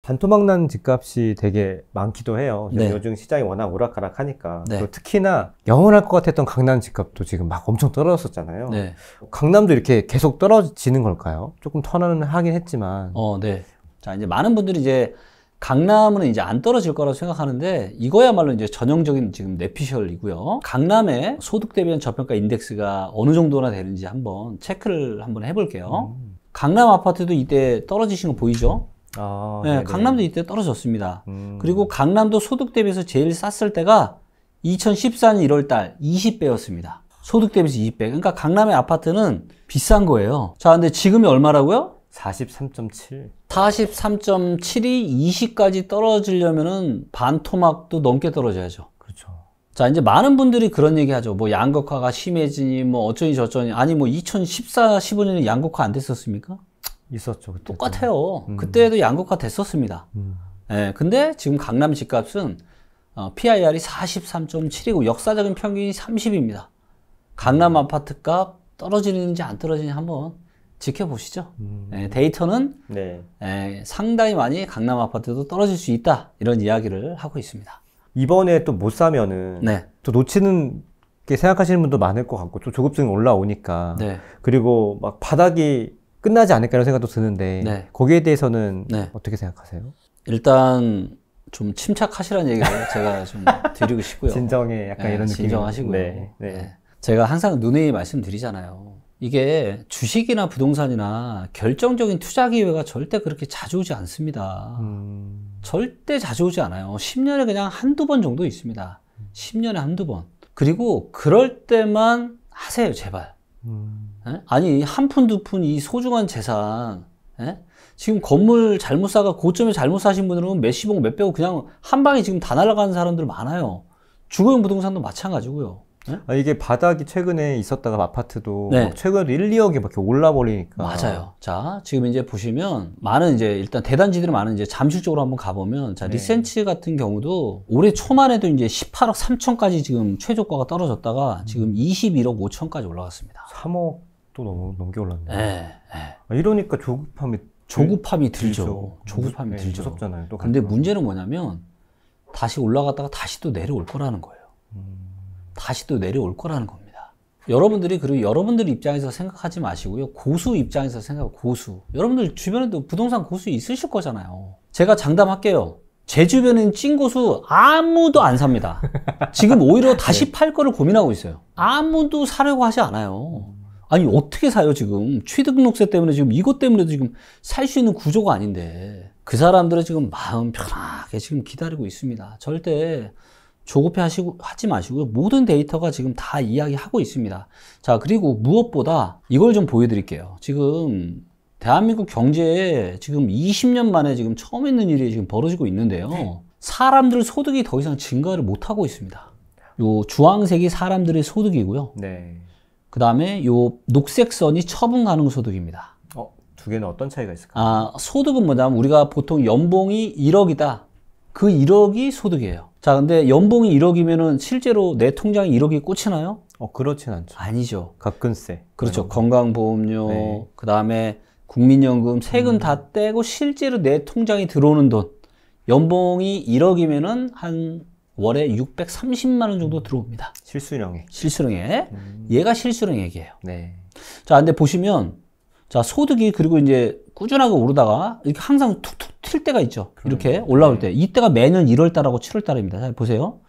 반토막 난 집값이 되게 많기도 해요. 네. 요즘 시장이 워낙 오락가락하니까. 네. 그리고 특히나 영원할 것 같았던 강남 집값도 지금 막 엄청 떨어졌었잖아요. 네. 강남도 이렇게 계속 떨어지는 걸까요? 조금 턴은 하긴 했지만. 네. 자, 이제 많은 분들이 이제 강남은 이제 안 떨어질 거라고 생각하는데 이거야말로 이제 전형적인 지금 뇌피셜이고요. 강남의 소득 대비한 저평가 인덱스가 어느 정도나 되는지 한번 체크를 한번 해볼게요. 강남 아파트도 이때 떨어지신 거 보이죠? 네, 강남도 이때 떨어졌습니다. 그리고 강남도 소득 대비해서 제일 쌌을 때가 2014년 1월달 20배였습니다. 소득 대비해서 20배. 그러니까 강남의 아파트는 비싼 거예요. 자, 근데 지금이 얼마라고요? 43.7. 43.7이 20까지 떨어지려면은 반토막도 넘게 떨어져야죠. 그렇죠. 자, 이제 많은 분들이 그런 얘기 하죠. 뭐 양극화가 심해지니 뭐 어쩌니 저쩌니. 아니 뭐 2014, 15년에 양극화 안 됐었습니까? 있었죠. 그때. 똑같아요. 그때도 양극화 됐었습니다. 네, 근데 지금 강남 집값은 PIR이 43.7이고 역사적인 평균이 30입니다. 강남 아파트 값 떨어지는지 안 떨어지는지 한번 지켜보시죠. 데이터는 상당히 많이 강남 아파트도 떨어질 수 있다. 이런 이야기를 하고 있습니다. 이번에 또 못 사면은 또 놓치는 게 생각하시는 분도 많을 것 같고 또 조급증이 올라오니까 그리고 막 바닥이 끝나지 않을까 이런 생각도 드는데 거기에 대해서는 어떻게 생각하세요? 일단 좀 침착하시라는 얘기를 제가 좀 드리고 싶고요. 진정해 약간 이런 느낌. 진정하시고요. 제가 항상 누누이 말씀드리잖아요. 이게 주식이나 부동산이나 결정적인 투자 기회가 절대 그렇게 자주 오지 않습니다. 절대 자주 오지 않아요. 10년에 그냥 한두 번 정도 있습니다. 10년에 한두 번. 그리고 그럴 때만 하세요, 제발. 아니, 한 푼, 두 푼 이 소중한 재산, 지금 건물 잘못 사가 고점에 잘못 사신 분들은 몇십억, 몇백억 그냥 한 방에 지금 다 날아가는 사람들 많아요. 주거용 부동산도 마찬가지고요. 이게 바닥이 최근에 있었다가 아파트도 최근에 1, 2억이 막 올라 버리니까. 맞아요. 자, 지금 이제 보시면 많은 이제 일단 대단지들이 많은 이제 잠실적으로 한번 가보면 자, 리센치 같은 경우도 올해 초만 해도 이제 18억 3천까지 지금 최저가가 떨어졌다가 지금 21억 5천까지 올라갔습니다. 3억도 넘게 올랐네. 이러니까 조급함이 들죠. 조급함이 들죠. 무섭잖아요. 또 근데 문제는 뭐냐면 다시 올라갔다가 다시 또 내려올 거라는 거예요. 다시 또 내려올 거라는 겁니다. 여러분들이 그리고 여러분들 입장에서 생각하지 마시고요. 고수 입장에서 생각하고 고수. 여러분들 주변에도 부동산 고수 있으실 거잖아요. 제가 장담할게요. 제 주변에는 찐고수 아무도 안 삽니다. 지금 오히려 다시 팔 거를 고민하고 있어요. 아무도 사려고 하지 않아요. 아니 어떻게 사요 지금. 취등록세 때문에 지금 이것 때문에도 지금 살 수 있는 구조가 아닌데 그 사람들은 지금 마음 편하게 지금 기다리고 있습니다. 절대 조급해 하지 마시고요. 모든 데이터가 지금 다 이야기하고 있습니다. 자, 그리고 무엇보다 이걸 좀 보여드릴게요. 지금 대한민국 경제에 지금 20년 만에 지금 처음 있는 일이 지금 벌어지고 있는데요. 사람들 소득이 더 이상 증가를 못하고 있습니다. 요 주황색이 사람들의 소득이고요. 그 다음에 요 녹색 선이 처분 가능 소득입니다. 두 개는 어떤 차이가 있을까요? 소득은 뭐냐면 우리가 보통 연봉이 1억이다. 그 1억이 소득이에요. 자, 근데 연봉이 1억이면은 실제로 내 통장에 1억이 꽂히나요? 그렇진 않죠. 아니죠. 가끔세. 그렇죠. 건강보험료, 그 다음에 국민연금, 세금 다 떼고 실제로 내 통장에 들어오는 돈. 연봉이 1억이면은 한 월에 630만 원 정도 들어옵니다. 실수령액. 얘가 실수령액이에요. 자, 근데 보시면, 자, 소득이 그리고 이제 꾸준하게 오르다가 이렇게 항상 툭툭 튈 때가 있죠. 이렇게 올라올 때. 이때가 매년 1월달하고 7월달입니다. 자, 보세요.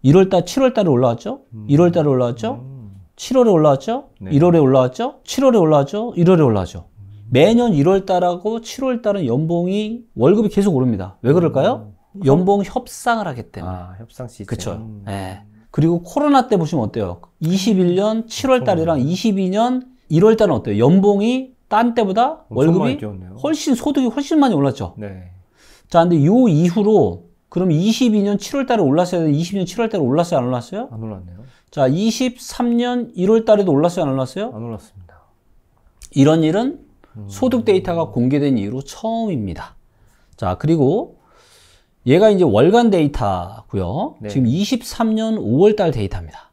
1월달, 7월달에 올라왔죠? 1월달에 올라왔죠? 7월에 올라왔죠? 1월에 올라왔죠? 7월에 올라왔죠? 1월에 올라왔죠? 매년 1월달하고 7월달은 연봉이, 월급이 계속 오릅니다. 왜 그럴까요? 연봉 협상을 하기 때문에. 협상 시즌. 그쵸. 그리고 코로나 때 보시면 어때요? 21년 7월달이랑 22년 1월달은 어때요? 연봉이 딴 때보다 월급이 훨씬 소득이 훨씬 많이 올랐죠. 자, 근데 요 이후로 그럼 22년 7월 달에 올랐어야 되는데 22년 7월 달에 올랐어요, 안 올랐어요? 안 올랐네요. 자, 23년 1월 달에도 올랐어요, 안 올랐어요? 안 올랐습니다. 이런 일은 소득 데이터가 공개된 이후로 처음입니다. 자, 그리고 얘가 이제 월간 데이터고요. 지금 23년 5월 달 데이터입니다.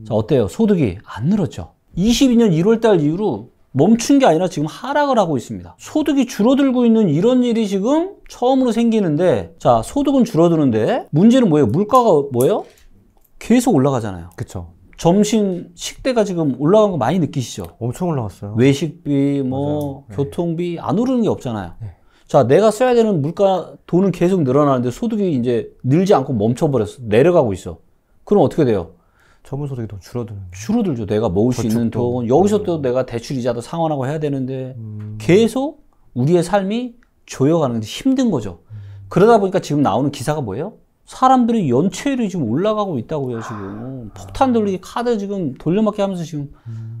자, 어때요? 소득이 안 늘었죠. 22년 1월 달 이후로 멈춘 게 아니라 지금 하락을 하고 있습니다. 소득이 줄어들고 있는 이런 일이 지금 처음으로 생기는데, 자, 소득은 줄어드는데 문제는 뭐예요? 물가가 뭐예요? 계속 올라가잖아요. 그쵸. 점심 식대가 지금 올라간 거 많이 느끼시죠? 엄청 올라갔어요. 외식비, 뭐 교통비 안 오르는 게 없잖아요. 자, 내가 써야 되는 물가 돈은 계속 늘어나는데 소득이 이제 늘지 않고 멈춰버렸어. 내려가고 있어. 그럼 어떻게 돼요? 처분 소득이 더 줄어들죠. 내가 모을 수 있는 돈. 여기서 또 내가 대출 이자도 상환하고 해야 되는데 계속 우리의 삶이 조여가는 게 힘든 거죠. 그러다 보니까 지금 나오는 기사가 뭐예요? 사람들이 연체율이 지금 올라가고 있다고요, 지금. 폭탄 돌리기 카드 지금 돌려막기 하면서 지금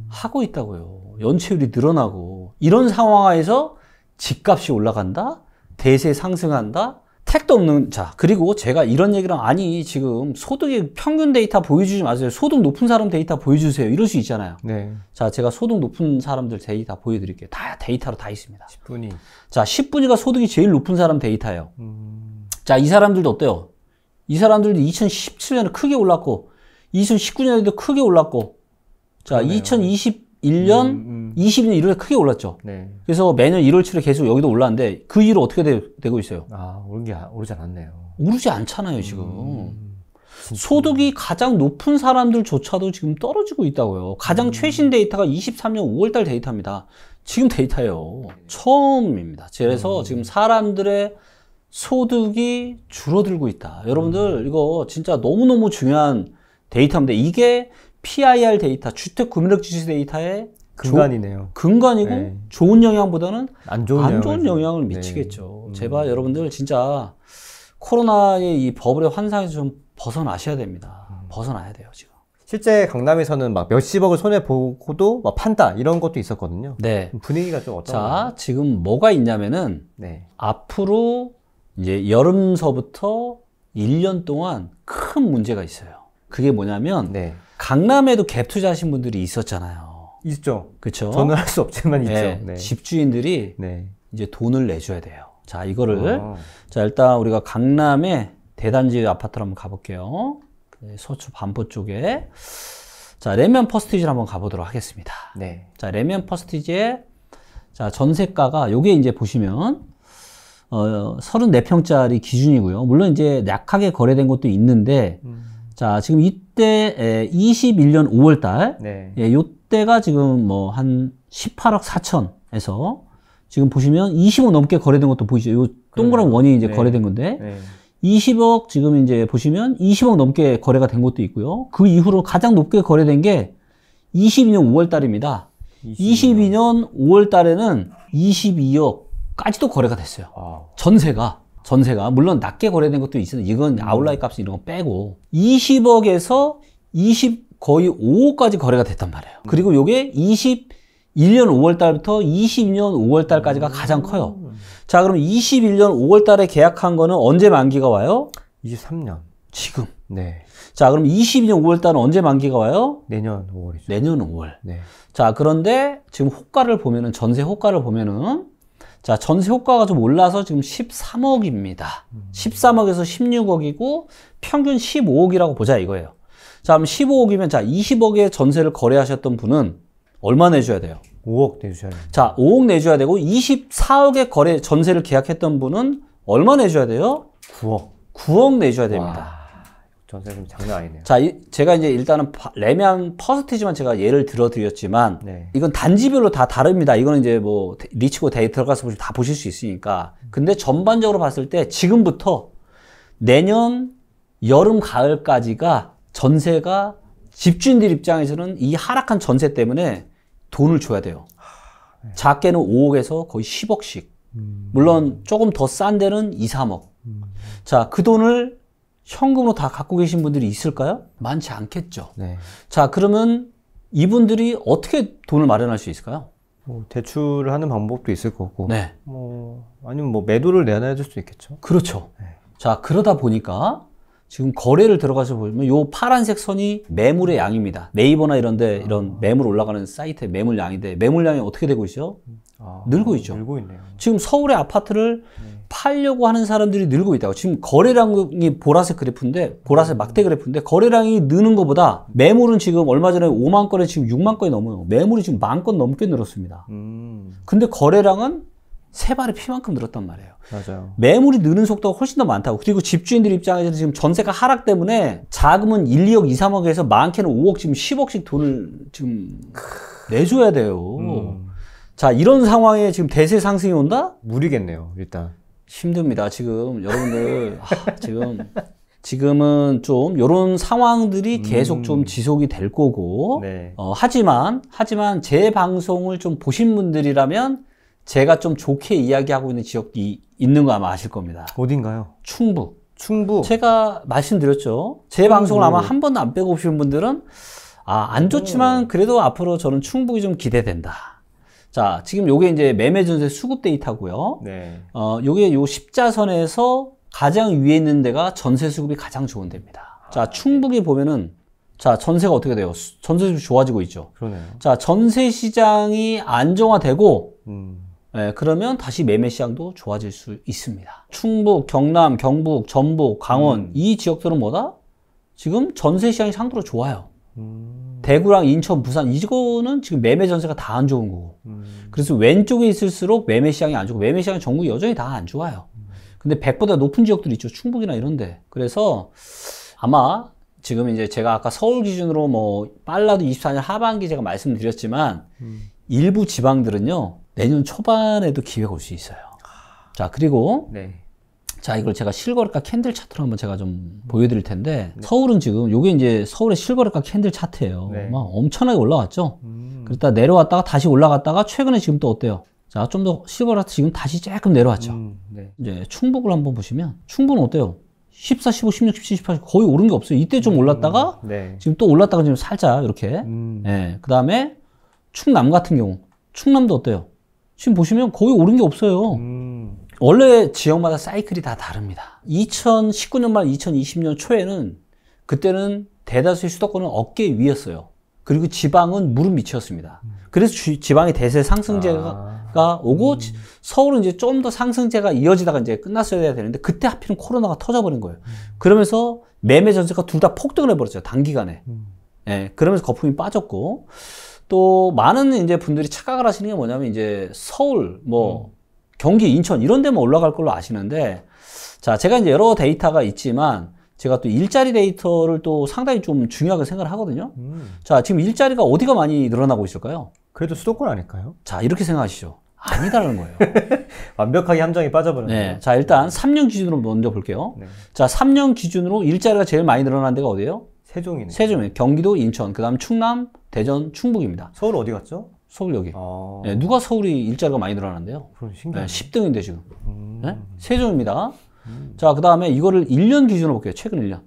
하고 있다고요. 연체율이 늘어나고. 이런 상황에서 집값이 올라간다? 대세 상승한다? 택도 없는, 자, 그리고 제가 이런 얘기를, 아니, 지금 소득의 평균 데이터 보여주지 마세요. 소득 높은 사람 데이터 보여주세요. 이럴 수 있잖아요. 네. 자, 제가 소득 높은 사람들 데이터 보여드릴게요. 다 데이터로 다 있습니다. 10분위. 자, 10분위가 소득이 제일 높은 사람 데이터예요. 자, 이 사람들도 어때요? 이 사람들도 2017년에 크게 올랐고 2019년에도 크게 올랐고 자, 그러네요. 2021년, 22년 1월에 크게 올랐죠. 네. 그래서 매년 1월 7일에 계속 여기도 올랐는데 그 이후로 어떻게 되고 있어요? 아, 오르지 않았네요. 오르지 않잖아요, 지금. 소득이 가장 높은 사람들조차도 지금 떨어지고 있다고요. 가장 최신 데이터가 23년 5월달 데이터입니다. 지금 데이터예요. 처음입니다. 그래서 지금 사람들의 소득이 줄어들고 있다. 여러분들 이거 진짜 너무너무 중요한 데이터인데 이게 PIR 데이터, 주택구매력지수 데이터의 근간이네요. 근간이고 네. 좋은 영향보다는 안 좋은 영향을 미치겠죠. 네. 제발 여러분들 진짜 코로나의 이 버블의 환상에서 좀 벗어나셔야 됩니다. 벗어나야 돼요, 지금. 실제 강남에서는 막 몇십억을 손해보고도 막 판다 이런 것도 있었거든요. 네. 분위기가 좀 어떤가요? 자, 지금 뭐가 있냐면은 네. 앞으로 이제 여름서부터 1년 동안 큰 문제가 있어요. 그게 뭐냐면 네. 강남에도 갭 투자하신 분들이 있었잖아요. 있죠. 그렇죠? 저는 할 수 없지만 있죠. 네. 네. 집주인들이 네. 이제 돈을 내줘야 돼요. 자, 이거를 자, 일단 우리가 강남의 대단지 아파트를 한번 가볼게요. 서초 반포 쪽에. 자, 레미안 퍼스티지를 한번 가보도록 하겠습니다. 네. 자, 레미안 퍼스티지의 자, 전세가가 요게 이제 보시면 34평짜리 기준이고요. 물론 이제 약하게 거래된 것도 있는데 자, 지금 이때 21년 5월 달 네. 예, 요때가 지금 뭐 한 18억 4천에서 지금 보시면 20억 넘게 거래된 것도 보이죠. 요 동그란 원이 이제 네. 거래된 건데 네. 20억 지금 이제 보시면 20억 넘게 거래가 된 것도 있고요. 그 이후로 가장 높게 거래된 게 22년 5월 달입니다. 22년 5월 달에는 22억까지도 거래가 됐어요. 전세가 물론 낮게 거래된 것도 있어요. 이건 아웃라이 값 이런 거 빼고 20억에서 20 거의 5억까지 거래가 됐단 말이에요. 그리고 요게 21년 5월 달부터 22년 5월 달까지가 가장 커요. 자, 그럼 21년 5월 달에 계약한 거는 언제 만기가 와요? 23년. 지금. 네. 자, 그럼 22년 5월 달은 언제 만기가 와요? 내년 5월이죠. 내년 5월. 네. 자, 그런데 지금 호가를 보면은, 전세 호가를 보면은, 자, 전세 호가가 좀 올라서 지금 13억입니다. 13억에서 16억이고, 평균 15억이라고 보자 이거예요. 자, 그럼 15억이면, 자, 20억의 전세를 거래하셨던 분은 얼마 내줘야 돼요? 5억 내주셔야 돼요. 자, 5억 내줘야 되고 24억의 거래 전세를 계약했던 분은 얼마 내줘야 돼요? 9억 내줘야 됩니다. 와, 전세 좀 장난 아니네요. 자, 제가 이제 일단은 레미안 퍼스티지만 제가 예를 들어드렸지만 네. 이건 단지별로 다 다릅니다. 이거는 이제 뭐 리치고 데이터 들어가서 보시면 다 보실 수 있으니까. 근데 전반적으로 봤을 때 지금부터 내년 여름 가을까지가 전세가 집주인들 입장에서는 이 하락한 전세 때문에 돈을 줘야 돼요. 작게는 5억에서 거의 10억씩. 물론 조금 더 싼 데는 2, 3억. 자, 그 돈을 현금으로 다 갖고 계신 분들이 있을까요? 많지 않겠죠. 네. 자, 그러면 이분들이 어떻게 돈을 마련할 수 있을까요? 뭐 대출을 하는 방법도 있을 거고. 네. 아니면 뭐 매도를 내놔야 될 수도 있겠죠. 그렇죠. 네. 자, 그러다 보니까 지금 거래를 들어가서 보면 요 파란색 선이 매물의 양입니다. 네이버나 이런데 이런 매물 올라가는 사이트의 매물 양인데 매물량이 어떻게 되고 있죠? 늘고 있죠. 늘고 있네요. 지금 서울의 아파트를 팔려고 하는 사람들이 늘고 있다고. 지금 거래량이 보라색 그래프인데, 보라색 막대 그래프인데, 거래량이 느는 것보다 매물은 지금 얼마 전에 5만 건에 지금 6만 건이 넘어요. 매물이 지금 1만 건 넘게 늘었습니다. 근데 거래량은 세 발의 피만큼 늘었단 말이에요. 맞아요. 매물이 느는 속도가 훨씬 더 많다고. 그리고 집주인들 입장에서 지금 전세가 하락 때문에 자금은 1, 2억, 2, 3억에서 많게는 5억, 지금 10억씩 돈을 지금 내줘야 돼요. 자, 이런 상황에 지금 대세 상승이 온다? 무리겠네요, 일단. 힘듭니다. 지금 여러분들 지금은 좀 이런 상황들이 계속 좀 지속이 될 거고. 네. 하지만 제 방송을 좀 보신 분들이라면 제가 좀 좋게 이야기하고 있는 지역이 있는 거 아마 아실 겁니다. 어딘가요? 충북. 충북. 제가 말씀드렸죠. 제 방송을 아마 한 번도 안 빼고 보신 분들은 안 좋지만 그래도 앞으로 저는 충북이 좀 기대된다. 자, 지금 요게 이제 매매 전세 수급 데이터고요. 네. 요게 요 십자선에서 가장 위에 있는 데가 전세 수급이 가장 좋은 데입니다. 자, 충북에 보면은 자, 전세가 어떻게 돼요? 전세 수급이 좋아지고 있죠. 그러네요. 자, 전세 시장이 안정화되고 네, 그러면 다시 매매 시장도 좋아질 수 있습니다. 충북, 경남, 경북, 전북, 강원 이 지역들은 뭐다? 지금 전세 시장이 상대로 좋아요. 대구랑 인천, 부산 이거는 지금 매매 전세가 다 안 좋은 거고. 그래서 왼쪽에 있을수록 매매 시장이 안 좋고 매매 시장이 전국이 여전히 다 안 좋아요. 근데 100보다 높은 지역들이 있죠. 충북이나 이런데. 그래서 아마 지금 이제 제가 아까 서울 기준으로 뭐 빨라도 24년 하반기 제가 말씀드렸지만 일부 지방들은요. 내년 초반에도 기회가 올 수 있어요. 자, 그리고 네. 자, 이걸 제가 실거래가 캔들 차트로 한번 제가 좀 보여드릴 텐데 서울은 지금 요게 이제 서울의 실거래가 캔들 차트예요. 네. 막 엄청나게 올라왔죠. 그러다 내려왔다가 다시 올라갔다가 최근에 지금 또 어때요? 자, 좀 더 실거래 지금 다시 조금 내려왔죠. 네. 이제 충북을 한번 보시면 충북은 어때요? 14, 15, 16, 17, 18 거의 오른 게 없어요. 이때 좀 올랐다가 네. 지금 또 올랐다가 지금 살짝 이렇게. 예. 그다음에 충남 같은 경우 충남도 어때요? 지금 보시면 거의 오른 게 없어요. 원래 지역마다 사이클이 다 다릅니다. 2019년 말 2020년 초에는 그때는 대다수의 수도권은 어깨 위였어요. 그리고 지방은 무릎 밑이었습니다. 그래서 지방의 대세 상승제가 오고 서울은 이제 좀 더 상승제가 이어지다가 이제 끝났어야 되는데 그때 하필은 코로나가 터져버린 거예요. 그러면서 매매 전세가 둘 다 폭등을 해버렸어요. 단기간에. 예, 그러면서 거품이 빠졌고 또 많은 이제 분들이 착각을 하시는 게 뭐냐면 이제 서울 뭐 경기, 인천 이런 데만 올라갈 걸로 아시는데 자, 제가 이제 여러 데이터가 있지만 제가 또 일자리 데이터를 또 상당히 좀 중요하게 생각을 하거든요. 자, 지금 일자리가 어디가 많이 늘어나고 있을까요? 그래도 수도권 아닐까요? 자, 이렇게 생각하시죠. 아니다라는 거예요. 완벽하게 함정이 빠져버렸네요. 네. 자, 일단 3년 기준으로 먼저 볼게요. 네. 자, 3년 기준으로 일자리가 제일 많이 늘어난 데가 어디예요? 세종이네요. 세종이에요. 경기도, 인천, 그 다음 충남, 대전, 충북입니다. 서울 어디 갔죠? 서울 여기. 네, 누가 서울이 일자리가 많이 늘어난대요? 그럼 신기하네. 네, 10등인데 지금. 네? 세종입니다. 자, 그 다음에 이거를 1년 기준으로 볼게요. 최근 1년.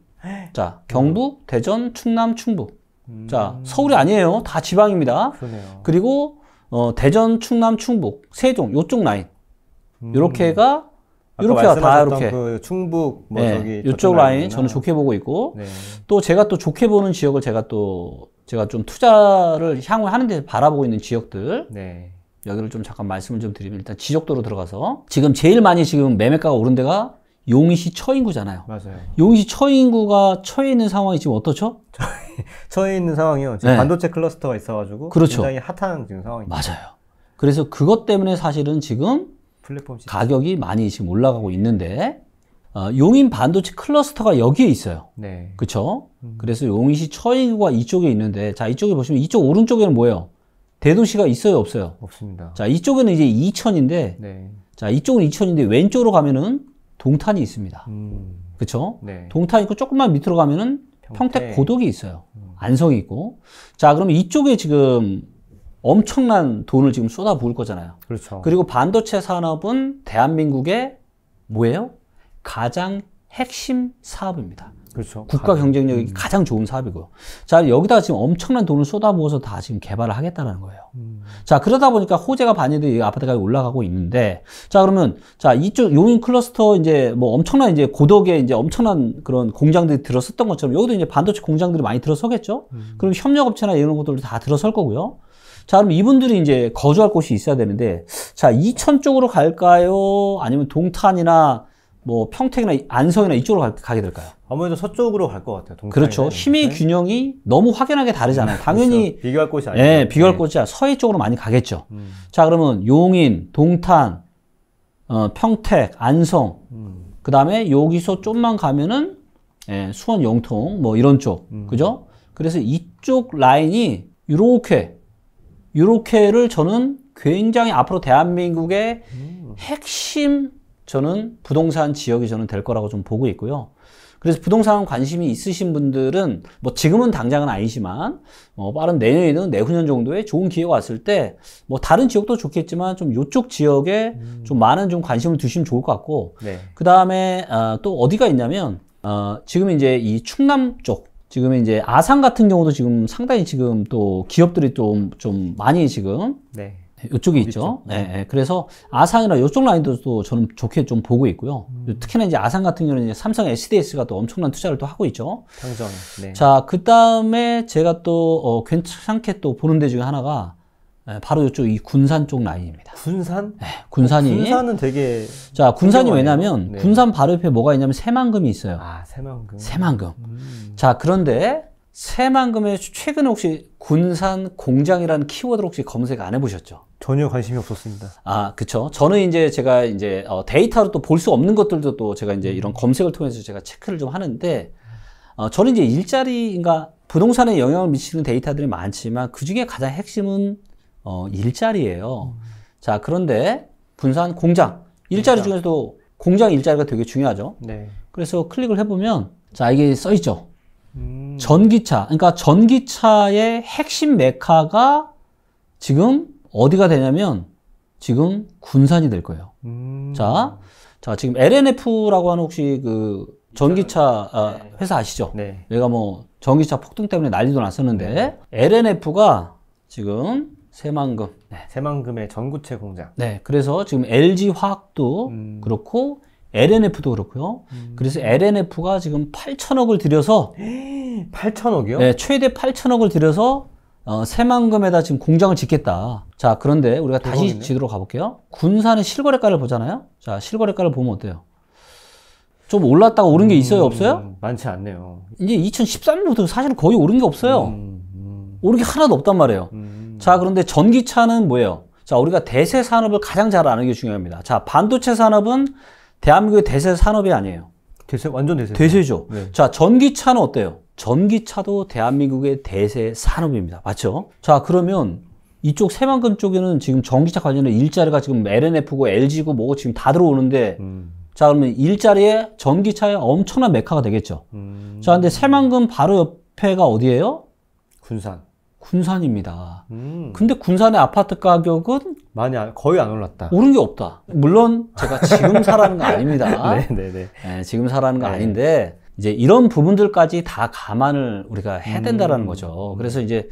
자, 경북, 대전, 충남, 충북. 자, 서울이 아니에요. 다 지방입니다. 그러네요. 그리고 대전, 충남, 충북, 세종 요쪽 라인. 요렇게가 이렇게가 다 이렇게. 그 충북 뭐 네, 저기 요쪽 라인 저는 좋게 보고 있고 네. 또 제가 또 좋게 보는 지역을 제가 좀 투자를 향후 하는 데 바라보고 있는 지역들. 네. 여기를 좀 잠깐 말씀을 좀 드리면 일단 지적도로 들어가서 지금 제일 많이 지금 매매가가 오른 데가 용인시 처인구잖아요. 맞아요. 용인시 처인구가 처해 있는 상황이 지금 어떻죠? 처해 있는 상황이요. 지금 네. 반도체 클러스터가 있어가지고 그렇죠. 굉장히 핫한 지금 상황입니다. 맞아요. 그래서 그것 때문에 사실은 지금 플랫폼 시스템. 가격이 많이 지금 올라가고 있는데 용인 반도체 클러스터가 여기에 있어요. 네. 그렇죠? 그래서 용인시 처인구가 이쪽에 있는데 자 이쪽에 보시면 이쪽 오른쪽에는 뭐예요? 대도시가 있어요, 없어요? 없습니다. 자 이쪽에는 이제 이천인데 네. 자 이쪽은 이천인데 왼쪽으로 가면은 동탄이 있습니다. 그렇죠? 네. 동탄 있고 조금만 밑으로 가면은 평택 고덕이 있어요. 안성이 있고. 자 그러면 이쪽에 지금 엄청난 돈을 지금 쏟아부을 거잖아요. 그렇죠. 그리고 반도체 산업은 대한민국의 뭐예요? 가장 핵심 사업입니다. 그렇죠. 국가 경쟁력이 가장 좋은 사업이고요. 자, 여기다가 지금 엄청난 돈을 쏟아부어서 다 지금 개발을 하겠다는 거예요. 자, 그러다 보니까 호재가 반영돼 이 아파트가 올라가고 있는데, 자, 그러면, 자, 이쪽 용인 클러스터 이제 뭐 엄청난 이제 고덕에 이제 엄청난 그런 공장들이 들어섰던 것처럼 여기도 이제 반도체 공장들이 많이 들어서겠죠? 그럼 협력업체나 이런 것들도 다 들어설 거고요. 자, 그럼 이분들이 이제 거주할 곳이 있어야 되는데, 자, 이천 쪽으로 갈까요? 아니면 동탄이나 뭐 평택이나 안성이나 이쪽으로 가게 될까요? 아무래도 서쪽으로 갈 것 같아요. 그렇죠. 힘의 균형이 너무 확연하게 다르잖아요. 당연히 그렇죠. 비교할 곳이 아니에요. 네, 비교할 곳이 서해 쪽으로 많이 가겠죠. 자, 그러면 용인, 동탄, 평택, 안성, 그 다음에 여기서 좀만 가면은 수원, 영통 뭐 이런 쪽, 그죠? 그래서 이쪽 라인이 요렇게를 저는 굉장히 앞으로 대한민국의 핵심 저는 부동산 지역이 저는 될 거라고 좀 보고 있고요. 그래서 부동산 관심이 있으신 분들은 뭐 지금은 당장은 아니지만 빠른 내년이든 내후년 정도에 좋은 기회가 왔을 때 뭐 다른 지역도 좋겠지만 좀 요쪽 지역에 좀 많은 좀 관심을 두시면 좋을 것 같고 네. 그 다음에 또 어디가 있냐면 지금 이제 이 충남 쪽 지금 이제 아산 같은 경우도 지금 상당히 지금 또 기업들이 좀 많이 지금 네. 이쪽에 있죠. 네. 그래서 아산이나 이쪽 라인도 또 저는 좋게 좀 보고 있고요. 특히나 이제 아산 같은 경우는 이제 삼성 SDS가 또 엄청난 투자를 또 하고 있죠. 삼성. 네. 자, 그 다음에 제가 또 괜찮게 또 보는 데 중에 하나가 바로 이쪽 이 군산 쪽 라인입니다. 군산? 네, 군산이. 군산은 되게. 자, 군산이 왜냐면 네. 군산 바로 옆에 뭐가 있냐면 새만금이 있어요. 아, 새만금. 새만금. 자, 그런데 새만금에 최근에 혹시 군산 공장이라는 키워드를 혹시 검색 안 해보셨죠? 전혀 관심이 없었습니다. 아, 그쵸. 저는 이제 제가 이제 데이터로 또 볼 수 없는 것들도 또 제가 이제 이런 검색을 통해서 제가 체크를 좀 하는데, 저는 이제 일자리인가 부동산에 영향을 미치는 데이터들이 많지만 그 중에 가장 핵심은 일자리예요. 자, 그런데 군산 공장 일자리 중에서도 공장 일자리가 되게 중요하죠. 네. 그래서 클릭을 해보면 자, 이게 써 있죠. 전기차. 그러니까 전기차의 핵심 메카가 지금 어디가 되냐면 지금 군산이 될 거예요. 자, 지금 LNF라고 하는 혹시 그 전기차 회사 아시죠? 네. 얘가 뭐 전기차 폭등 때문에 난리도 났었는데 LNF가 지금 새만금. 네. 새만금의 전구체 공장. 네. 그래서 지금 LG 화학도 그렇고 LNF도 그렇고요. 그래서 LNF가 지금 8천억을 들여서 8천억이요? 네, 최대 8천억을 들여서 새만금에다 지금 공장을 짓겠다. 자, 그런데 우리가 대박이네. 다시 지도로 가볼게요. 군산의 실거래가를 보잖아요. 자, 실거래가를 보면 어때요? 좀 올랐다가 오른 게 있어요, 없어요? 많지 않네요. 이제 2013년부터 사실 거의 오른 게 없어요. 오른 게 하나도 없단 말이에요. 자, 그런데 전기차는 뭐예요? 자, 우리가 대세 산업을 가장 잘 아는 게 중요합니다. 자, 반도체 산업은 대한민국의 대세 산업이 아니에요. 대세, 완전 대세. 대세죠. 네. 자, 전기차는 어때요? 전기차도 대한민국의 대세 산업입니다. 맞죠? 자, 그러면 이쪽 새만금 쪽에는 지금 전기차 관련된 일자리가 지금 LNF고 LG고 뭐고 지금 다 들어오는데 자, 그러면 일자리에 전기차에 엄청난 메카가 되겠죠. 자, 근데 새만금 바로 옆에가 어디예요? 군산. 군산입니다. 근데 군산의 아파트 가격은 거의 안 올랐다. 오른 게 없다. 물론 제가 지금 사라는 거 아닙니다. 네네네. 네, 지금 사라는 거 아닌데 이제 이런 부분들까지 다 감안을 우리가 해야 된다라는 거죠. 그래서 이제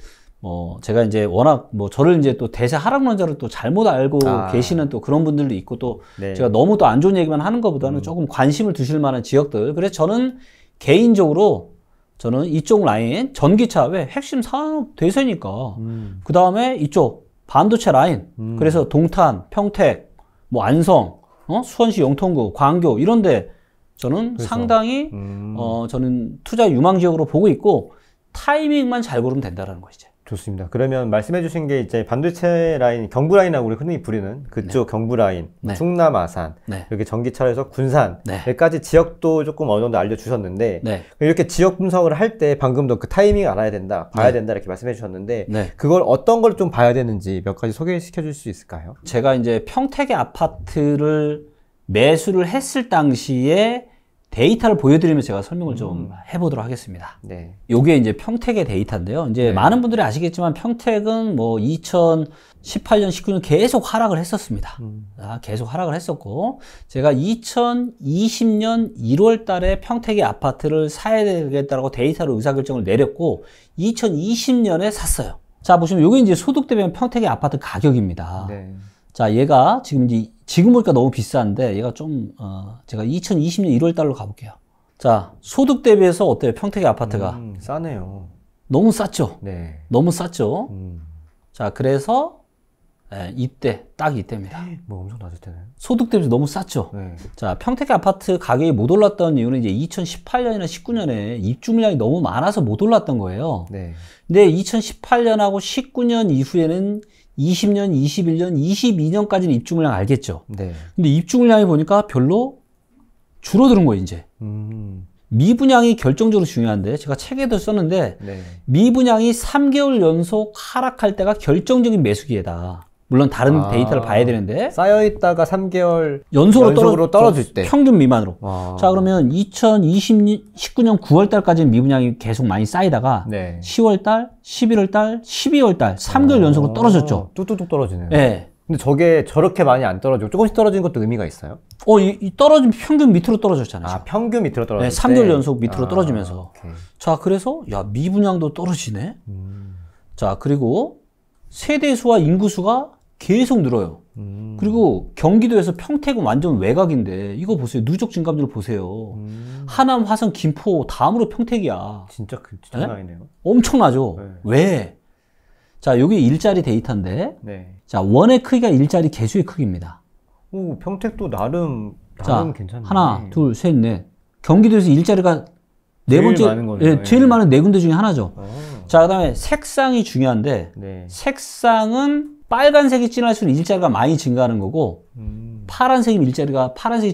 제가 이제 워낙 저를 이제 또 대세 하락론자를 또 잘못 알고 계시는 또 그런 분들도 있고 또 네. 제가 너무 또 안 좋은 얘기만 하는 것보다는 조금 관심을 두실 만한 지역들. 그래서 저는 개인적으로 저는 이쪽 라인 전기차 왜 핵심 산업 대세니까 그 다음에 이쪽 반도체 라인 그래서 동탄, 평택, 뭐 안성, 수원시 영통구, 광교 이런데 저는 그래서, 상당히 저는 투자 유망 지역으로 보고 있고 타이밍만 잘 고르면 된다라는 것이죠. 좋습니다. 그러면 말씀해 주신 게 이제 반도체 라인, 경부 라인이라고 우리 흔히 부르는 그쪽 네. 경부 라인, 네. 충남 아산, 네. 이렇게 전기차에서 군산, 네. 여기까지 지역도 조금 어느 정도 알려주셨는데 네. 이렇게 지역 분석을 할 때 방금도 그 타이밍 알아야 된다, 봐야 네. 된다 이렇게 말씀해 주셨는데 네. 그걸 어떤 걸 좀 봐야 되는지 몇 가지 소개시켜 줄 수 있을까요? 제가 이제 평택의 아파트를 매수를 했을 당시에 데이터를 보여드리면 제가 설명을 좀 해보도록 하겠습니다. 네. 요게 이제 평택의 데이터인데요. 이제 네. 많은 분들이 아시겠지만 평택은 뭐 2018년, 19년 계속 하락을 했었습니다. 계속 하락을 했었고, 제가 2020년 1월 달에 평택의 아파트를 사야 되겠다라고 데이터로 의사결정을 내렸고, 2020년에 샀어요. 자, 보시면 요게 이제 소득 대비 평택의 아파트 가격입니다. 네. 자, 얘가 지금 보니까 너무 비싼데, 얘가 좀, 제가 2020년 1월 달로 가볼게요. 자, 소득 대비해서 어때요? 평택의 아파트가. 싸네요. 너무 쌌죠? 네. 너무 쌌죠? 자, 그래서 이때, 딱 이때입니다. 뭐 엄청 낮을 때네. 소득 대비 너무 쌌죠. 네. 자, 평택 아파트 가격이 못 올랐던 이유는 이제 2018년이나 19년에 입주 물량이 너무 많아서 못 올랐던 거예요. 네. 근데 2018년하고 19년 이후에는 20년, 21년, 22년까지는 입주 물량 알겠죠. 네. 근데 입주 물량이 보니까 별로 줄어드는 거예요, 이제. 미분양이 결정적으로 중요한데, 제가 책에도 썼는데, 네. 미분양이 3개월 연속 하락할 때가 결정적인 매수 기회다. 물론 다른 데이터를 봐야 되는데, 쌓여있다가 3개월 연속으로 떨어질 때. 평균 미만으로. 자, 그러면 2019년 9월달까지는 미분양이 계속 많이 쌓이다가, 네. 10월달, 11월달, 12월달, 3개월 연속으로 떨어졌죠. 뚝뚝뚝 떨어지네요. 네. 근데 저게 저렇게 많이 안 떨어지고 조금씩 떨어지는 것도 의미가 있어요? 이 떨어진 평균 밑으로 떨어졌잖아요. 아, 평균 밑으로 떨어졌어요? 네, 3개월 연속 밑으로 떨어지면서. 오케이. 자, 그래서, 야, 미분양도 떨어지네? 자, 그리고 세대수와 인구수가 계속 늘어요. 그리고 경기도에서 평택은 완전 외곽인데, 이거 보세요. 누적 증감률 보세요. 하남, 화성, 김포, 다음으로 평택이야. 진짜 장난이네요. 네? 엄청나죠? 네. 왜? 자, 여기 일자리 데이터인데, 네. 자, 원의 크기가 일자리 개수의 크기입니다. 오, 평택도 나름 괜찮네. 하나, 둘, 셋, 넷. 경기도에서 일자리가 네 번째, 많은 거네요. 예, 제일 많은 네 군데 중에 하나죠. 자, 그 다음에 색상이 중요한데, 네. 색상은 빨간색이 진할수록 일자리가 많이 증가하는 거고, 파란색이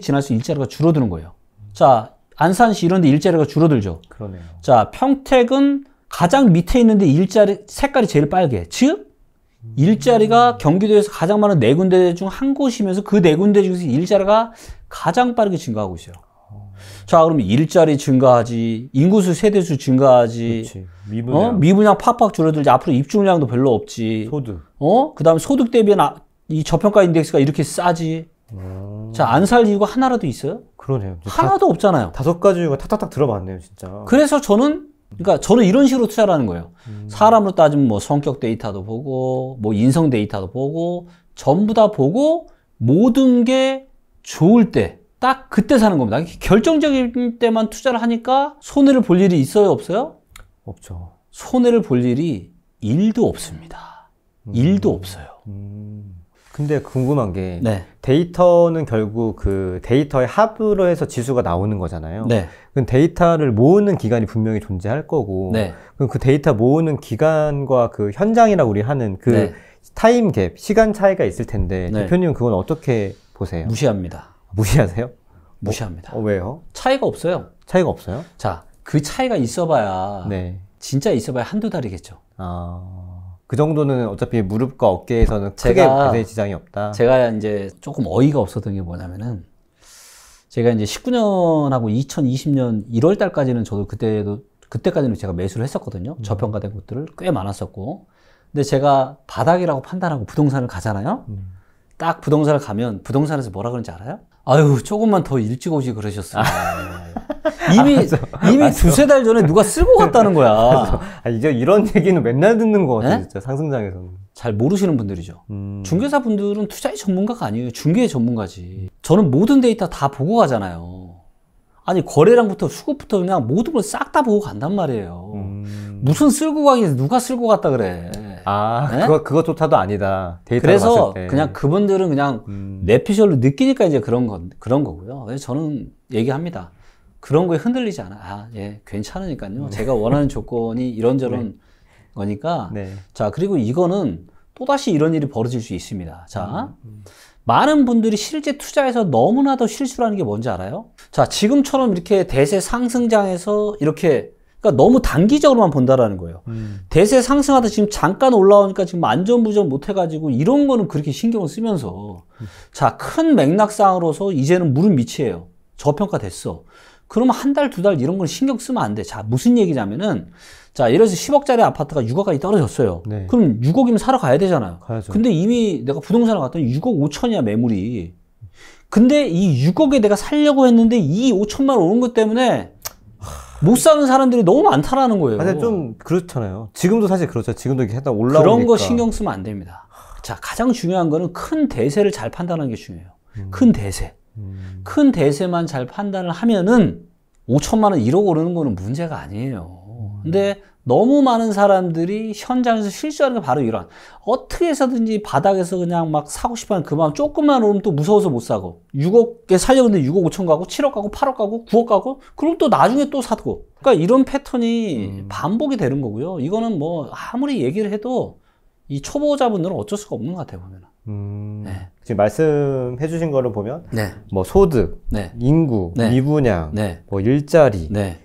진할수록 일자리가 줄어드는 거예요. 자, 안산시 이런 데 일자리가 줄어들죠. 그러네요. 자, 평택은 가장 밑에 있는데 일자리 색깔이 제일 빨개. 즉 일자리가 경기도에서 가장 많은 네 군데 중 한 곳이면서 그 네 군데 중에서 일자리가 가장 빠르게 증가하고 있어요. 자, 그러면 일자리 증가하지, 인구수 세대수 증가하지, 미분양 팍팍 줄어들지, 앞으로 입주 물량도 별로 없지. 소득. 그 다음에 소득 대비한 이 저평가 인덱스가 이렇게 싸지. 자, 안 살 이유가 하나라도 있어요? 그러네요. 하나도 없잖아요. 5가지 이유가 탁탁탁 들어봤네요, 진짜. 그래서 저는 이런 식으로 투자를 하는 거예요. 사람으로 따지면 뭐 성격 데이터도 보고, 뭐 인성 데이터도 보고, 전부 다 보고, 모든 게 좋을 때, 딱 그때 사는 겁니다. 결정적인 때만 투자를 하니까 손해를 볼 일이 있어요, 없어요? 없죠. 손해를 볼 일이 1도 없습니다. 1도 없어요. 근데 궁금한 게, 네. 데이터는 결국 그 데이터의 합으로 해서 지수가 나오는 거잖아요. 네. 그럼 데이터를 모으는 기관이 분명히 존재할 거고, 네. 그럼 그 데이터 모으는 기관과 그 현장이라고 우리 하는 그 네. 타임 갭, 시간 차이가 있을 텐데, 네. 대표님은 그건 어떻게 보세요? 무시합니다. 무시하세요? 무시합니다. 왜요? 차이가 없어요. 차이가 없어요? 자, 그 차이가 있어봐야, 네. 진짜 있어봐야 한두 달이겠죠. 그 정도는 어차피 무릎과 어깨에서는 크게 대세 지장이 없다. 제가 이제 조금 어이가 없었던 게 뭐냐면은, 제가 이제 19년하고 2020년 1월 달까지는 저도 그때까지는 제가 매수를 했었거든요. 저평가된 곳들을 꽤 많았었고. 근데 제가 바닥이라고 판단하고 부동산을 가잖아요. 딱 부동산을 가면 부동산에서 뭐라 그러는지 알아요? 아유, 조금만 더 일찍 오지 그러셨어요. 이미 두세 달 전에 누가 쓸고 갔다는 거야. 이제 이런 얘기는 맨날 듣는 것 같아요, 진짜 상승장에서는. 잘 모르시는 분들이죠. 중개사 분들은 투자의 전문가가 아니에요. 중개의 전문가지. 저는 모든 데이터 다 보고 가잖아요. 아니, 거래량부터 수급부터 그냥 모든 걸 싹 다 보고 간단 말이에요. 무슨 쓸고 가기 누가 쓸고 갔다 그래. 네? 그것조차도 아니다. 그래서 봤을 때. 그냥 그분들은 그냥 뇌피셜로 느끼니까 이제 그런 거고요. 그래서 저는 얘기합니다. 그런 거에 흔들리지 않아. 예, 괜찮으니까요. 제가 원하는 조건이 이런저런 네. 거니까. 네. 자, 그리고 이거는 또다시 이런 일이 벌어질 수 있습니다. 자, 많은 분들이 실제 투자에서 너무나도 실수를 하는 게 뭔지 알아요? 자, 지금처럼 이렇게 대세 상승장에서 이렇게, 그러니까 너무 단기적으로만 본다라는 거예요. 대세 상승하다 지금 잠깐 올라오니까 지금 안전부전 못 해가지고 이런 거는 그렇게 신경을 쓰면서 자, 큰 맥락상으로서 이제는 물은 밑이에요. 저평가 됐어. 그러면 한 달, 두 달 이런 걸 신경 쓰면 안 돼. 자, 무슨 얘기냐면은, 자, 예를 들어서 10억짜리 아파트가 6억까지 떨어졌어요. 네. 그럼 6억이면 사러 가야 되잖아요. 가야죠. 근데 이미 내가 부동산을 갔더니 6억 5천이야, 매물이. 근데 이 6억에 내가 살려고 했는데 이 5천만 원 오른 것 때문에 못 사는 사람들이 너무 많다라는 거예요. 근데 좀 그렇잖아요. 지금도 사실 그렇죠. 지금도 이렇게 하다 올라오니까. 그런 거 신경 쓰면 안 됩니다. 자, 가장 중요한 거는 큰 대세를 잘 판단하는 게 중요해요. 큰 대세. 큰 대세만 잘 판단을 하면은 5천만 원 1억 오르는 거는 문제가 아니에요. 근데 너무 많은 사람들이 현장에서 실수하는 게 바로 이런, 어떻게 해서든지 바닥에서 그냥 막 사고 싶어하는 그 마음, 조금만 오르면 또 무서워서 못 사고, 6억에 살려고 했는데 6억 5천 가고 7억 가고 8억 가고 9억 가고, 그럼 또 나중에 또 사고. 그러니까 이런 패턴이 반복이 되는 거고요. 이거는 뭐 아무리 얘기를 해도 이 초보자분들은 어쩔 수가 없는 것 같아요, 보면. 네. 지금 말씀해 주신 거를 보면 네. 뭐 소득, 네. 인구, 네. 미분양, 네. 뭐 일자리, 네.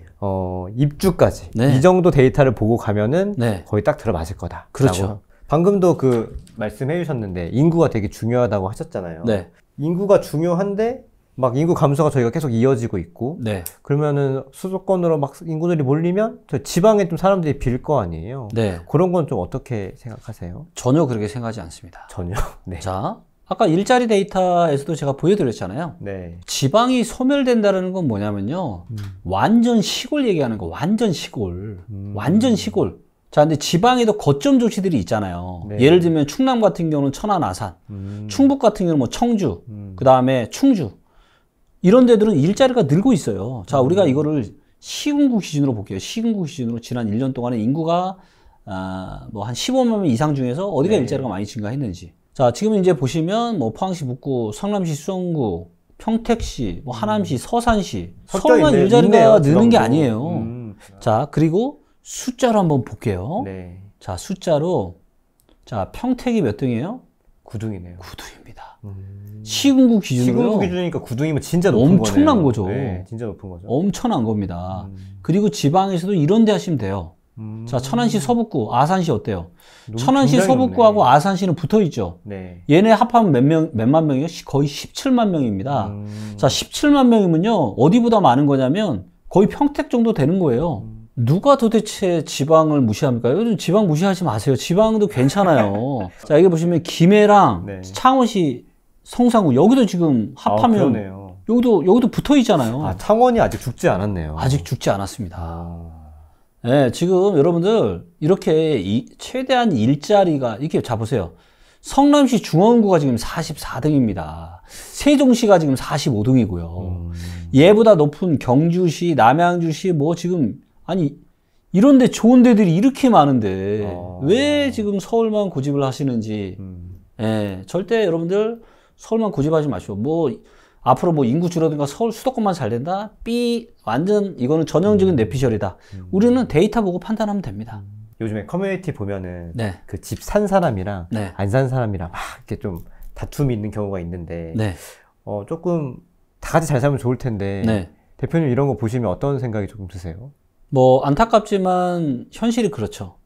입주까지 네. 이 정도 데이터를 보고 가면은 네. 거의 딱 들어맞을 거다. 그렇죠. 방금도 그 말씀해 주셨는데 인구가 되게 중요하다고 하셨잖아요. 네. 인구가 중요한데 막 인구 감소가 저희가 계속 이어지고 있고, 네. 그러면은 수도권으로 막 인구들이 몰리면 저 지방에 좀 사람들이 빌 거 아니에요. 네. 그런 건 좀 어떻게 생각하세요? 전혀 그렇게 생각하지 않습니다. 전혀. 네. 자, 아까 일자리 데이터에서도 제가 보여드렸잖아요. 네. 지방이 소멸된다는 건 뭐냐면요. 완전 시골 얘기하는 거, 완전 시골. 완전 시골. 자, 근데 지방에도 거점 도시들이 있잖아요. 네. 예를 들면 충남 같은 경우는 천안, 아산. 충북 같은 경우는 뭐 청주, 그 다음에 충주. 이런 데들은 일자리가 늘고 있어요. 자, 우리가 이거를 시군구 기준으로 볼게요. 시군구 기준으로 지난 1년 동안에 인구가 뭐 한 15만 명 이상 중에서 어디가 네. 일자리가 많이 증가했는지. 자, 지금 이제 보시면 뭐 포항시 북구, 성남시 수성구, 평택시, 뭐 하남시, 서산시, 서울만 일자리가 느는 게 아니에요. 자, 그리고 숫자로 한번 볼게요. 네. 자, 숫자로, 자, 평택이 몇 등이에요? 9등이네요. 9등입니다. 시군구 기준으로요. 시군구 기준이니까 9등이면 진짜 높은 엄청난 거죠. 네, 진짜 높은 거죠. 엄청난 겁니다. 그리고 지방에서도 이런 데 하시면 돼요. 자, 천안시 서북구, 아산시 어때요? 천안시 서북구하고 높네. 아산시는 붙어 있죠. 네. 얘네 합하면 몇만 명이요? 거의 17만 명입니다. 자, 17만 명이면요. 어디보다 많은 거냐면 거의 평택 정도 되는 거예요. 누가 도대체 지방을 무시합니까? 요즘 지방 무시하지 마세요. 지방도 괜찮아요. 자, 여기 보시면 김해랑 네. 창원시 성산구 여기도 지금 합하면 여기도 붙어 있잖아요. 아, 창원이 아직 죽지 않았네요. 아직 죽지 않았습니다. 네, 지금 여러분들 이렇게 최대한 일자리가 이렇게 잡으세요. 성남시 중원구가 지금 44등입니다. 세종시가 지금 45등이고요. 얘보다 높은 경주시, 남양주시 뭐 지금 아니 이런데 좋은 데들이 이렇게 많은데 왜 지금 서울만 고집을 하시는지. 예, 절대 여러분들 서울만 고집하지 마시고 뭐 앞으로 뭐 인구 줄어든가 서울 수도권만 잘 된다? 완전 이거는 전형적인 뇌피셜이다. 우리는 데이터 보고 판단하면 됩니다. 요즘에 커뮤니티 보면은 네. 그 집 산 사람이랑 네. 안 산 사람이랑 막 이렇게 좀 다툼이 있는 경우가 있는데 네. 조금 다 같이 잘 살면 좋을 텐데 네. 대표님 이런 거 보시면 어떤 생각이 조금 드세요? 뭐 안타깝지만 현실이 그렇죠.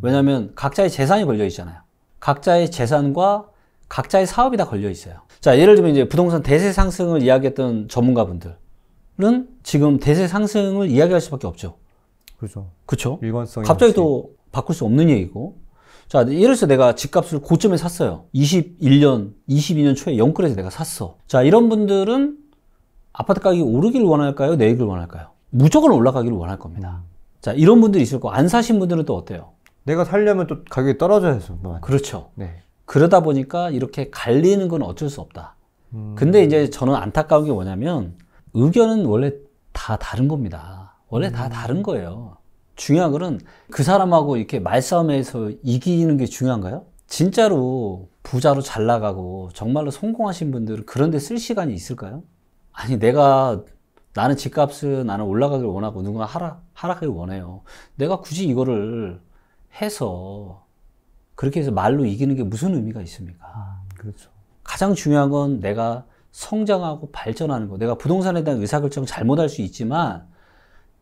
왜냐하면 각자의 재산이 걸려 있잖아요. 각자의 재산과 각자의 사업이 다 걸려 있어요. 자, 예를 들면 이제 부동산 대세 상승을 이야기했던 전문가분들은 지금 대세 상승을 이야기할 수밖에 없죠. 그렇죠. 그렇죠. 일관성이 갑자기 또 바꿀 수 없는 얘기고. 자, 예를 들어서 내가 집값을 고점에 샀어요. 22년 초에 영끌에서 내가 샀어. 자, 이런 분들은 아파트 가격이 오르기를 원할까요? 내리기를 원할까요? 무조건 올라가기를 원할 겁니다. 자, 이런 분들이 있을 거고, 안 사신 분들은 또 어때요? 내가 살려면 또 가격이 떨어져야죠. 그렇죠. 네. 그러다 보니까 이렇게 갈리는 건 어쩔 수 없다. 근데 이제 저는 안타까운 게 뭐냐면, 의견은 원래 다 다른 겁니다. 원래 다 다른 거예요. 중요한 거는 그 사람하고 이렇게 말싸움에서 이기는 게 중요한가요? 진짜로 부자로 잘 나가고 정말로 성공하신 분들은 그런 데 쓸 시간이 있을까요? 아니, 나는 집값은 나는 올라가길 원하고 누군가 하락하길 원해요. 내가 굳이 이거를 해서 그렇게 해서 말로 이기는 게 무슨 의미가 있습니까? 그렇죠. 가장 중요한 건 내가 성장하고 발전하는 거. 내가 부동산에 대한 의사결정 잘못할 수 있지만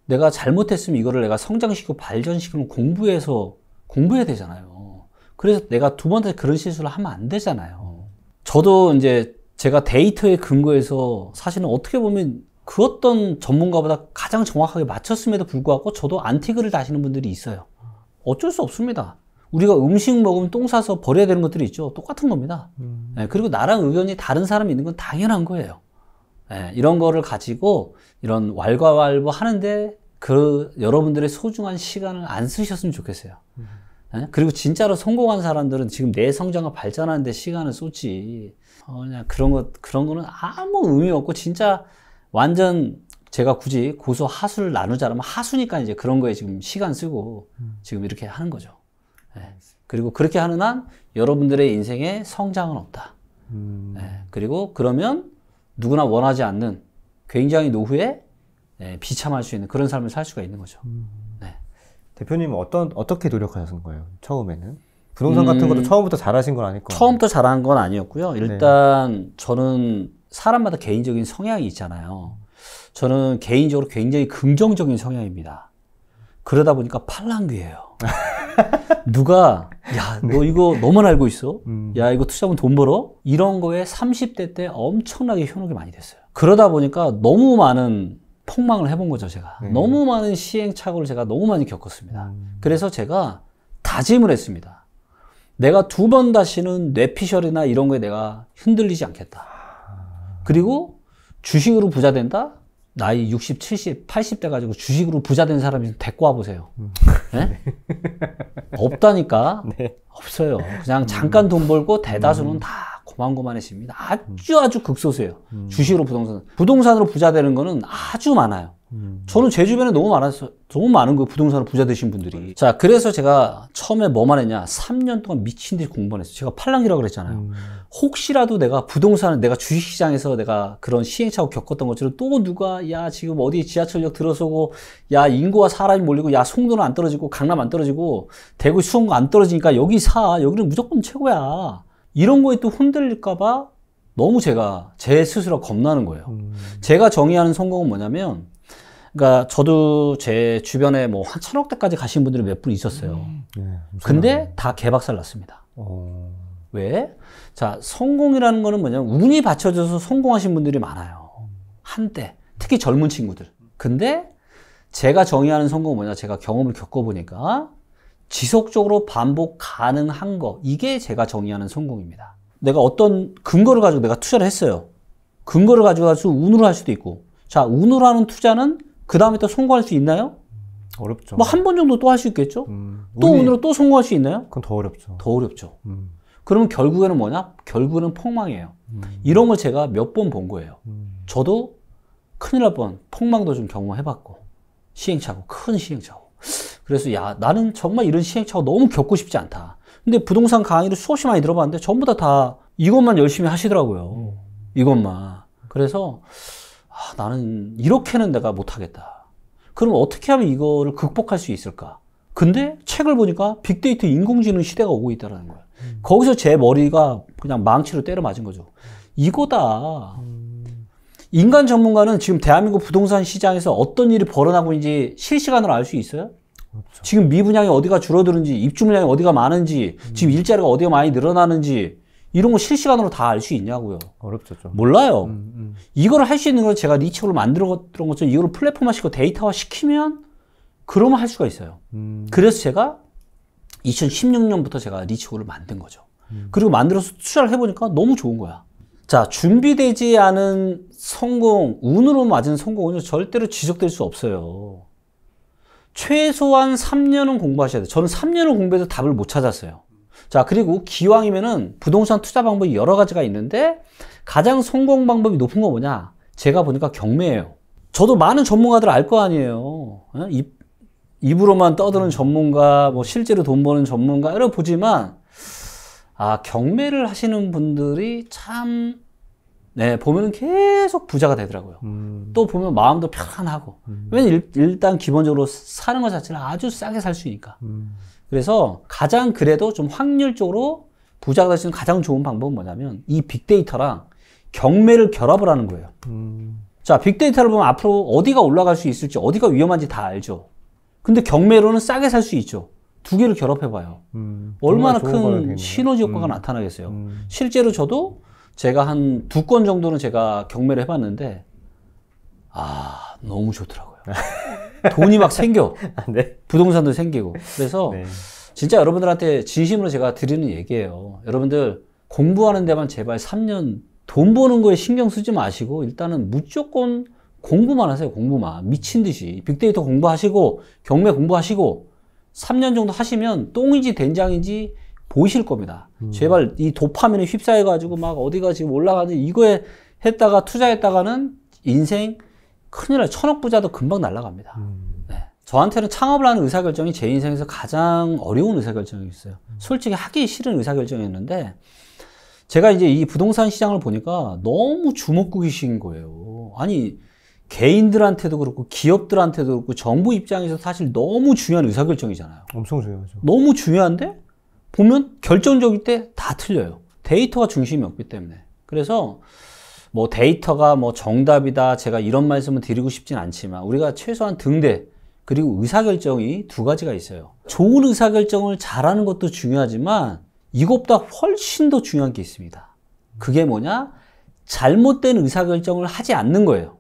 내가 잘못했으면 이거를 내가 성장시키고 발전시키면 공부해야 되잖아요. 그래서 내가 두 번째 그런 실수를 하면 안 되잖아요. 저도 이제 제가 데이터에 근거해서 사실은 어떻게 보면 그 어떤 전문가보다 가장 정확하게 맞췄음에도 불구하고 저도 안티글을 다시는 분들이 있어요. 어쩔 수 없습니다. 우리가 음식 먹으면 똥 싸서 버려야 되는 것들이 있죠. 똑같은 겁니다. 네, 그리고 나랑 의견이 다른 사람이 있는 건 당연한 거예요. 네, 이런 거를 가지고 이런 왈가왈부 하는데 여러분들의 소중한 시간을 안 쓰셨으면 좋겠어요. 네? 그리고 진짜로 성공한 사람들은 지금 내 성장과 발전하는 데 시간을 쏟지. 그냥 그런 거는 아무 의미 없고 진짜 완전 제가 굳이 고수 하수를 나누자면 하수니까 이제 그런 거에 지금 시간 쓰고 지금 이렇게 하는 거죠. 네. 그리고 그렇게 하는 한 여러분들의 인생에 성장은 없다. 네. 그리고 그러면 누구나 원하지 않는 굉장히 노후에 비참할 수 있는 그런 삶을 살 수가 있는 거죠. 네. 대표님은 어떻게 노력하셨던 거예요? 처음에는? 부동산 같은 것도 처음부터 잘하신 건 아닐 거예요? 처음부터 잘한 건 아니었고요. 일단 저는 사람마다 개인적인 성향이 있잖아요. 저는 개인적으로 굉장히 긍정적인 성향입니다. 그러다 보니까 팔랑귀예요. 누가 야, 너 이거 너만 알고 있어? 야, 이거 투자하면 돈 벌어? 이런 거에 30대 때 엄청나게 현혹이 많이 됐어요. 그러다 보니까 너무 많은 폭망을 해본 거죠, 제가. 너무 많은 시행착오를 제가 너무 많이 겪었습니다. 그래서 제가 다짐을 했습니다. 내가 2번 다시는 뇌피셜이나 이런 거에 내가 흔들리지 않겠다. 그리고 주식으로 부자 된다? 나이 60, 70, 80대 가지고 주식으로 부자 된 사람이 데리고 와보세요. 네? 없다니까. 네. 없어요. 그냥 잠깐 돈 벌고 대다수는 다 고만고만해집니다. 아주 극소수예요. 주식으로 부동산으로 부자 되는 거는 아주 많아요. 저는 제 주변에 너무 많은 거예요. 부동산으로 부자 되신 분들이. 자, 그래서 제가 처음에 뭐만 했냐. 3년 동안 미친 듯이 공부만 했어요. 제가 팔랑귀라고 그랬잖아요. 혹시라도 내가 내가 주식시장에서 내가 그런 시행착오 겪었던 것처럼 또 누가, 야, 지금 어디 지하철역 들어서고, 야, 인구와 사람이 몰리고, 야, 송도는 안 떨어지고, 강남 안 떨어지고, 대구 수원구 안 떨어지니까 여기 사. 여기는 무조건 최고야. 이런 거에 또 흔들릴까봐 너무 제 스스로 겁나는 거예요. 제가 정의하는 성공은 뭐냐면, 그러니까 저도 제 주변에 뭐 한 1000억대까지 가신 분들이 몇 분 있었어요. 근데 다 개박살 났습니다. 왜? 자, 성공이라는 거는 뭐냐면 운이 받쳐져서 성공하신 분들이 많아요. 한때. 특히 젊은 친구들. 근데 제가 정의하는 성공은 뭐냐? 제가 경험을 겪어보니까 지속적으로 반복 가능한 거. 이게 제가 정의하는 성공입니다. 내가 어떤 근거를 가지고 내가 투자를 했어요. 근거를 가지고 운으로 할 수도 있고. 자, 운으로 하는 투자는 그 다음에 또 성공할 수 있나요? 어렵죠. 뭐 한 번 정도 또 할 수 있겠죠? 또 운으로 또 성공할 수 있나요? 그건 더 어렵죠. 더 어렵죠. 그러면 결국에는 뭐냐? 결국에는 폭망이에요. 이런 걸 제가 몇 번 본 거예요. 저도 큰일 날 뻔, 폭망도 좀 경험해봤고, 시행착오, 큰 시행착오. 그래서 야, 나는 정말 이런 시행착오 너무 겪고 싶지 않다. 근데 부동산 강의를 수없이 많이 들어봤는데 전부 다 이것만 열심히 하시더라고요. 이것만. 그래서 나는 이렇게는 내가 못하겠다. 그럼 어떻게 하면 이거를 극복할 수 있을까? 근데 책을 보니까 빅데이터 인공지능 시대가 오고 있다는 거예요. 거기서 제 머리가 그냥 망치로 때려 맞은 거죠. 이거다. 인간 전문가는 지금 대한민국 부동산 시장에서 어떤 일이 벌어나고 있는지 실시간으로 알 수 있어요? 그렇죠. 지금 미분양이 어디가 줄어드는지, 입주 물량이 어디가 많은지, 지금 일자리가 어디가 많이 늘어나는지, 이런 거 실시간으로 다 알 수 있냐고요. 어렵죠, 좀. 몰라요. 이거를 할 수 있는 건 제가 리치업을 만들었던 것처럼 이거를 플랫폼화 시키고 데이터화 시키면 그러면 할 수가 있어요. 그래서 제가 2016년부터 제가 리치업을 만든 거죠. 그리고 만들어서 투자를 해보니까 너무 좋은 거야. 자, 준비되지 않은 성공, 운으로 맞은 성공은 절대로 지속될 수 없어요. 최소한 3년은 공부하셔야 돼요. 저는 3년을 공부해서 답을 못 찾았어요. 자, 그리고 기왕이면은 부동산 투자 방법이 여러 가지가 있는데 가장 성공 방법이 높은 거 뭐냐? 제가 보니까 경매예요. 저도 많은 전문가들 알 거 아니에요. 입으로만 떠드는 전문가, 뭐 실제로 돈 버는 전문가 이런 보지만 경매를 하시는 분들이 참 보면은 계속 부자가 되더라고요. 또 보면 마음도 편안하고. 왜냐면 일단 기본적으로 사는 것 자체를 아주 싸게 살 수 있으니까. 그래서 가장 그래도 좀 확률적으로 부자가 될 수 있는 가장 좋은 방법은 뭐냐면 이 빅데이터랑 경매를 결합을 하는 거예요. 자, 빅데이터를 보면 앞으로 어디가 올라갈 수 있을지, 어디가 위험한지 다 알죠. 근데 경매로는 싸게 살 수 있죠. 두 개를 결합해봐요. 얼마나 큰 시너지 효과가 나타나겠어요. 실제로 저도 제가 한 2건 정도는 제가 경매를 해봤는데 너무 좋더라고요. 돈이 막 생겨. 네. 부동산도 생기고. 그래서 진짜 여러분들한테 진심으로 제가 드리는 얘기예요. 여러분들 공부하는 데만 제발 3년 돈 버는 거에 신경 쓰지 마시고 일단은 무조건 공부만 하세요. 공부만. 미친 듯이. 빅데이터 공부하시고 경매 공부하시고 3년 정도 하시면 똥인지 된장인지 보이실 겁니다. 제발 이 도파민에 휩싸여가지고 막 어디가 지금 올라가는지 이거에 했다가 투자했다가는 인생 큰일 나요. 천억 부자도 금방 날아갑니다. 네. 저한테는 창업을 하는 의사결정이 제 인생에서 가장 어려운 의사결정이었어요. 솔직히 하기 싫은 의사결정이었는데 제가 이제 이 부동산 시장을 보니까 너무 주먹구기식인 거예요. 아니 개인들한테도 그렇고 기업들한테도 그렇고 정부 입장에서 사실 너무 중요한 의사결정이잖아요. 엄청 중요하죠. 너무 중요한데 보면 결정적일 때 다 틀려요. 데이터가 중심이 없기 때문에. 그래서 뭐 데이터가 뭐 정답이다 제가 이런 말씀을 드리고 싶진 않지만 우리가 최소한 등대 그리고 의사결정이 두 가지가 있어요. 좋은 의사결정을 잘하는 것도 중요하지만 이것보다 훨씬 더 중요한 게 있습니다. 그게 뭐냐? 잘못된 의사결정을 하지 않는 거예요.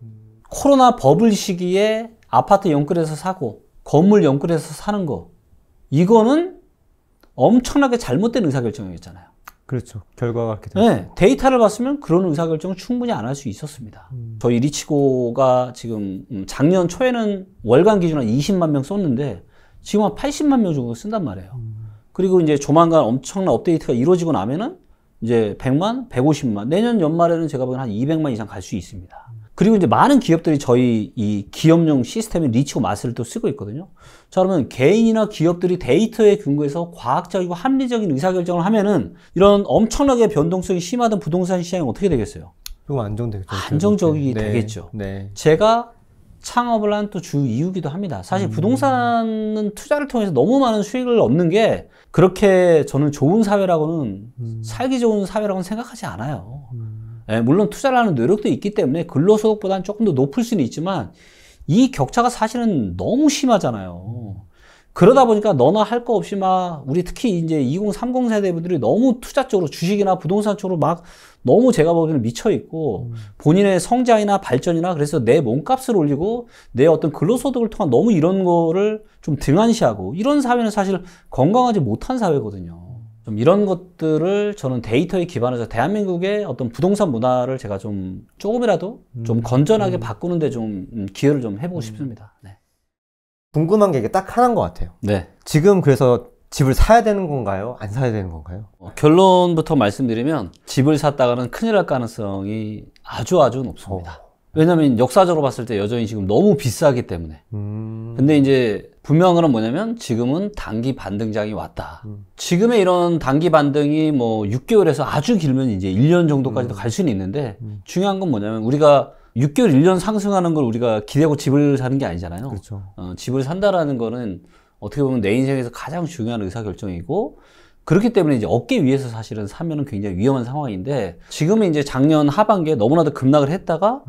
코로나 버블 시기에 아파트 연끌해서 사고 건물 연끌해서 사는 거 이거는 엄청나게 잘못된 의사결정이었잖아요. 그렇죠. 결과가 그렇게 됐어요. 네, 데이터를 봤으면 그런 의사결정을 충분히 안 할 수 있었습니다. 저희 리치고가 지금 작년 초에는 월간 기준으로 20만 명 썼는데 지금 한 80만 명 정도 쓴단 말이에요. 그리고 이제 조만간 엄청난 업데이트가 이루어지고 나면은 이제 100만, 150만, 내년 연말에는 제가 보기엔 한 200만 이상 갈 수 있습니다. 그리고 이제 많은 기업들이 저희 이 기업용 시스템인 리치고 마스를 또 쓰고 있거든요. 자, 그러면 개인이나 기업들이 데이터에 근거해서 과학적이고 합리적인 의사결정을 하면은 이런 엄청나게 변동성이 심하던 부동산 시장이 어떻게 되겠어요? 조금 안정되겠죠. 안정적이 네. 되겠죠. 네. 제가 창업을 한 또 주 이유기도 합니다. 사실 부동산은 투자를 통해서 너무 많은 수익을 얻는 게 그렇게 저는 좋은 사회라고는 살기 좋은 사회라고는 생각하지 않아요. 예, 물론 투자를 하는 노력도 있기 때문에 근로소득보다는 조금 더 높을 수는 있지만 이 격차가 사실은 너무 심하잖아요. 그러다 보니까 너나 할 거 없이 막 우리 특히 이제 2030 세대분들이 너무 투자 쪽으로 주식이나 부동산 쪽으로 막 너무 제가 보기에는 미쳐 있고 본인의 성장이나 발전이나 그래서 내 몸값을 올리고 내 어떤 근로소득을 통한 너무 이런 거를 좀 등한시하고 이런 사회는 사실 건강하지 못한 사회거든요. 좀 이런 것들을 저는 데이터에 기반해서 대한민국의 어떤 부동산 문화를 제가 좀 조금이라도 좀 건전하게 바꾸는데 좀 기여를 좀 해보고 싶습니다. 네. 궁금한 게 이게 딱 하나인 것 같아요. 네. 지금 그래서 집을 사야 되는 건가요? 안 사야 되는 건가요? 결론부터 말씀드리면 집을 샀다가는 큰일 날 가능성이 아주 높습니다. 왜냐면 역사적으로 봤을 때 여전히 지금 너무 비싸기 때문에. 근데 이제 분명한 건 뭐냐면 지금은 단기 반등장이 왔다. 지금의 이런 단기 반등이 뭐 6개월에서 아주 길면 이제 1년 정도까지도 갈 수는 있는데 중요한 건 뭐냐면 우리가 6개월, 1년 상승하는 걸 우리가 기대하고 집을 사는 게 아니잖아요. 그렇죠. 집을 산다라는 거는 어떻게 보면 내 인생에서 가장 중요한 의사결정이고 그렇기 때문에 이제 얻기 위해서 사실은 사면은 굉장히 위험한 상황인데 지금은 이제 작년 하반기에 너무나도 급락을 했다가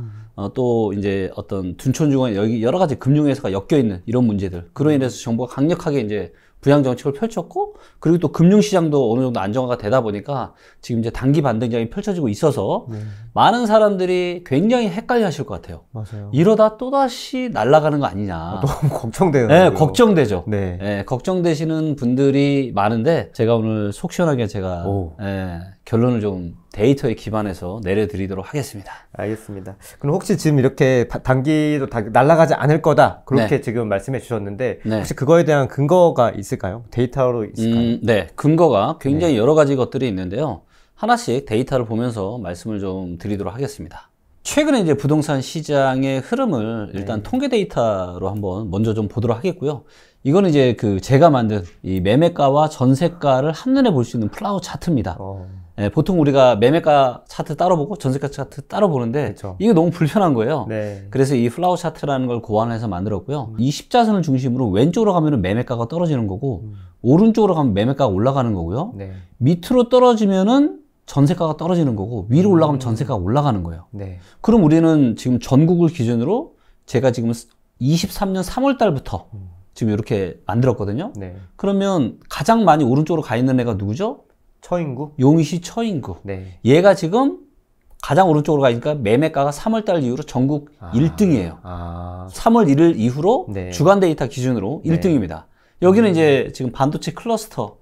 또 이제 어떤 둔촌중앙 여기 여러 가지 금융회사가 엮여 있는 이런 문제들 그로 인해서 정부가 강력하게 이제 부양 정책을 펼쳤고 그리고 또 금융시장도 어느 정도 안정화가 되다 보니까 지금 이제 단기 반등장이 펼쳐지고 있어서 많은 사람들이 굉장히 헷갈려 하실 것 같아요. 맞아요. 이러다 또다시 날아가는 거 아니냐. 너무 걱정돼요. 네, 걱정되죠. 네. 네, 걱정되시는 분들이 많은데 제가 오늘 속 시원하게 제가 결론을 좀 데이터에 기반해서 내려드리도록 하겠습니다. 알겠습니다. 그럼 혹시 지금 이렇게 단기도 날아가지 않을 거다 그렇게 지금 말씀해 주셨는데 혹시 그거에 대한 근거가 있을까요? 데이터로 있을까요? 네, 근거가 굉장히 여러 가지 것들이 있는데요. 하나씩 데이터를 보면서 말씀을 좀 드리도록 하겠습니다. 최근에 이제 부동산 시장의 흐름을 일단 통계 데이터로 한번 먼저 좀 보도록 하겠고요. 이거는 이제 제가 만든 이 매매가와 전세가를 한눈에 볼 수 있는 플라워 차트입니다. 네, 보통 우리가 매매가 차트 따로 보고 전세가 차트 따로 보는데 그쵸. 이게 너무 불편한 거예요. 네. 그래서 이 플라워 차트라는 걸 고안해서 만들었고요. 이 십자선을 중심으로 왼쪽으로 가면 매매가가 떨어지는 거고 오른쪽으로 가면 매매가가 올라가는 거고요. 네. 밑으로 떨어지면은 전세가가 떨어지는 거고 위로 올라가면 전세가가 올라가는 거예요. 네. 그럼 우리는 지금 전국을 기준으로 제가 지금 23년 3월 달부터 지금 이렇게 만들었거든요. 네. 그러면 가장 많이 오른쪽으로 가 있는 애가 누구죠? 처인구? 용인시 처인구. 네. 얘가 지금 가장 오른쪽으로 가니까 매매가가 3월달 이후로 전국 1등이에요. 3월 1일 이후로 주간 데이터 기준으로 1등입니다. 여기는 이제 지금 반도체 클러스터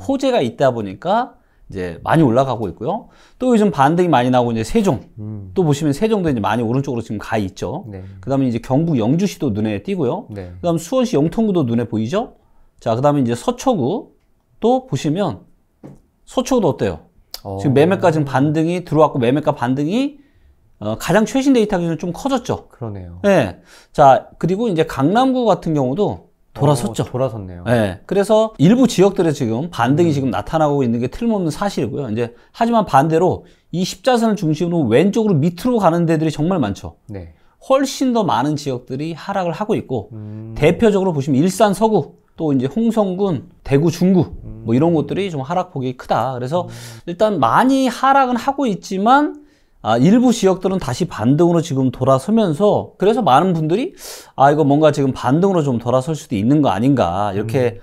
호재가 있다 보니까 이제 많이 올라가고 있고요. 또 요즘 반등이 많이 나오고 이제 세종. 또 보시면 세종도 이제 많이 오른쪽으로 지금 가 있죠. 네. 그 다음에 이제 경북 영주시도 눈에 띄고요. 네. 그 다음 수원시 영통구도 눈에 보이죠. 자, 그 다음에 이제 서초구 또 보시면 서초구도 어때요? 지금 매매가 지금 반등이 들어왔고 매매가 반등이 가장 최신 데이터 기준은 좀 커졌죠. 그러네요. 네. 자, 그리고 이제 강남구 같은 경우도 돌아섰죠. 돌아섰네요. 네. 그래서 일부 지역들에 지금 반등이 지금 나타나고 있는 게 틀림없는 사실이고요. 이제 하지만 반대로 이 십자선을 중심으로 왼쪽으로 밑으로 가는 데들이 정말 많죠. 네. 훨씬 더 많은 지역들이 하락을 하고 있고 대표적으로 보시면 일산 서구 또 이제 홍성군, 대구 중구 뭐 이런 곳들이 좀 하락폭이 크다. 그래서 일단 많이 하락은 하고 있지만 일부 지역들은 다시 반등으로 지금 돌아서면서 그래서 많은 분들이 이거 뭔가 지금 반등으로 좀 돌아설 수도 있는 거 아닌가 이렇게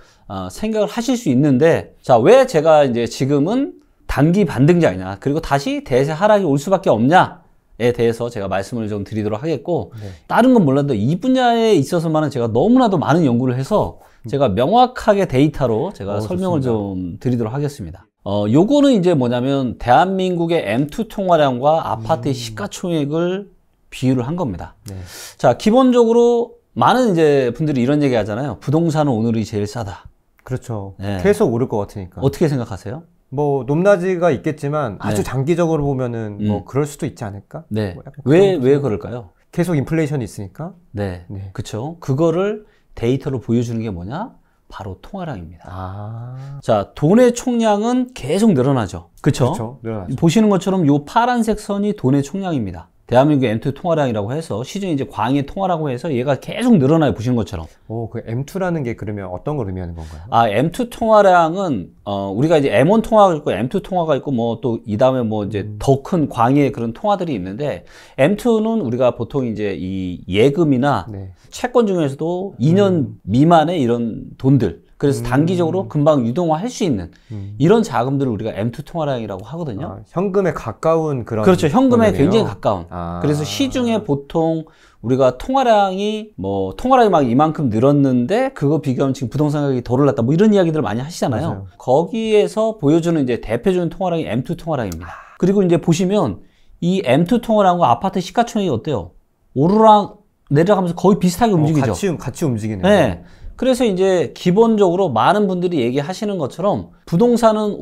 생각을 하실 수 있는데 자, 왜 제가 이제 지금은 단기 반등장이냐 그리고 다시 대세 하락이 올 수밖에 없냐에 대해서 제가 말씀을 좀 드리도록 하겠고 네. 다른 건 몰라도 이 분야에 있어서만은 제가 너무나도 많은 연구를 해서 제가 명확하게 데이터로 제가 설명을 좀 드리도록 하겠습니다. 요거는 이제 뭐냐면 대한민국의 M2 통화량과 아파트의 시가총액을 비율을 한 겁니다. 네. 자, 기본적으로 많은 이제 분들이 이런 얘기 하잖아요. 부동산은 오늘이 제일 싸다. 그렇죠. 네. 계속 오를 것 같으니까. 어떻게 생각하세요? 뭐 높낮이가 있겠지만 아주 네. 장기적으로 보면은 뭐 그럴 수도 있지 않을까? 네. 뭐 왜 그럴까요? 계속 인플레이션이 있으니까. 네. 네. 그렇죠. 그거를 데이터로 보여주는 게 뭐냐? 바로 통화량입니다. 자, 돈의 총량은 계속 늘어나죠. 그렇죠? 늘어나죠. 보시는 것처럼 요 파란색 선이 돈의 총량입니다. 대한민국의 M2 통화량이라고 해서 시중에 이제 광의 통화라고 해서 얘가 계속 늘어나요. 보시는 것처럼. 그 M2라는 게 그러면 어떤 걸 의미하는 건가요? M2 통화량은 우리가 이제 M1 통화가 있고 M2 통화가 있고 뭐 또 이 다음에 뭐 이제 더 큰 광의 그런 통화들이 있는데 M2는 우리가 보통 이제 이 예금이나 네. 채권 중에서도 2년 미만의 이런 돈들 그래서 단기적으로 금방 유동화할 수 있는 이런 자금들을 우리가 M2 통화량이라고 하거든요. 현금에 가까운 그런. 그렇죠. 현금에 굉장히 가까운. 그래서 시중에 보통 우리가 통화량이 막 이만큼 늘었는데 그거 비교하면 지금 부동산 가격이 더 올랐다 뭐 이런 이야기들을 많이 하시잖아요. 맞아요. 거기에서 보여주는 이제 대표적인 통화량이 M2 통화량입니다. 그리고 이제 보시면 이 M2 통화량과 아파트 시가총액이 어때요? 오르락 내려가면서 거의 비슷하게 움직이죠. 같이 움직이네요. 네. 그래서 이제 기본적으로 많은 분들이 얘기하시는 것처럼 부동산은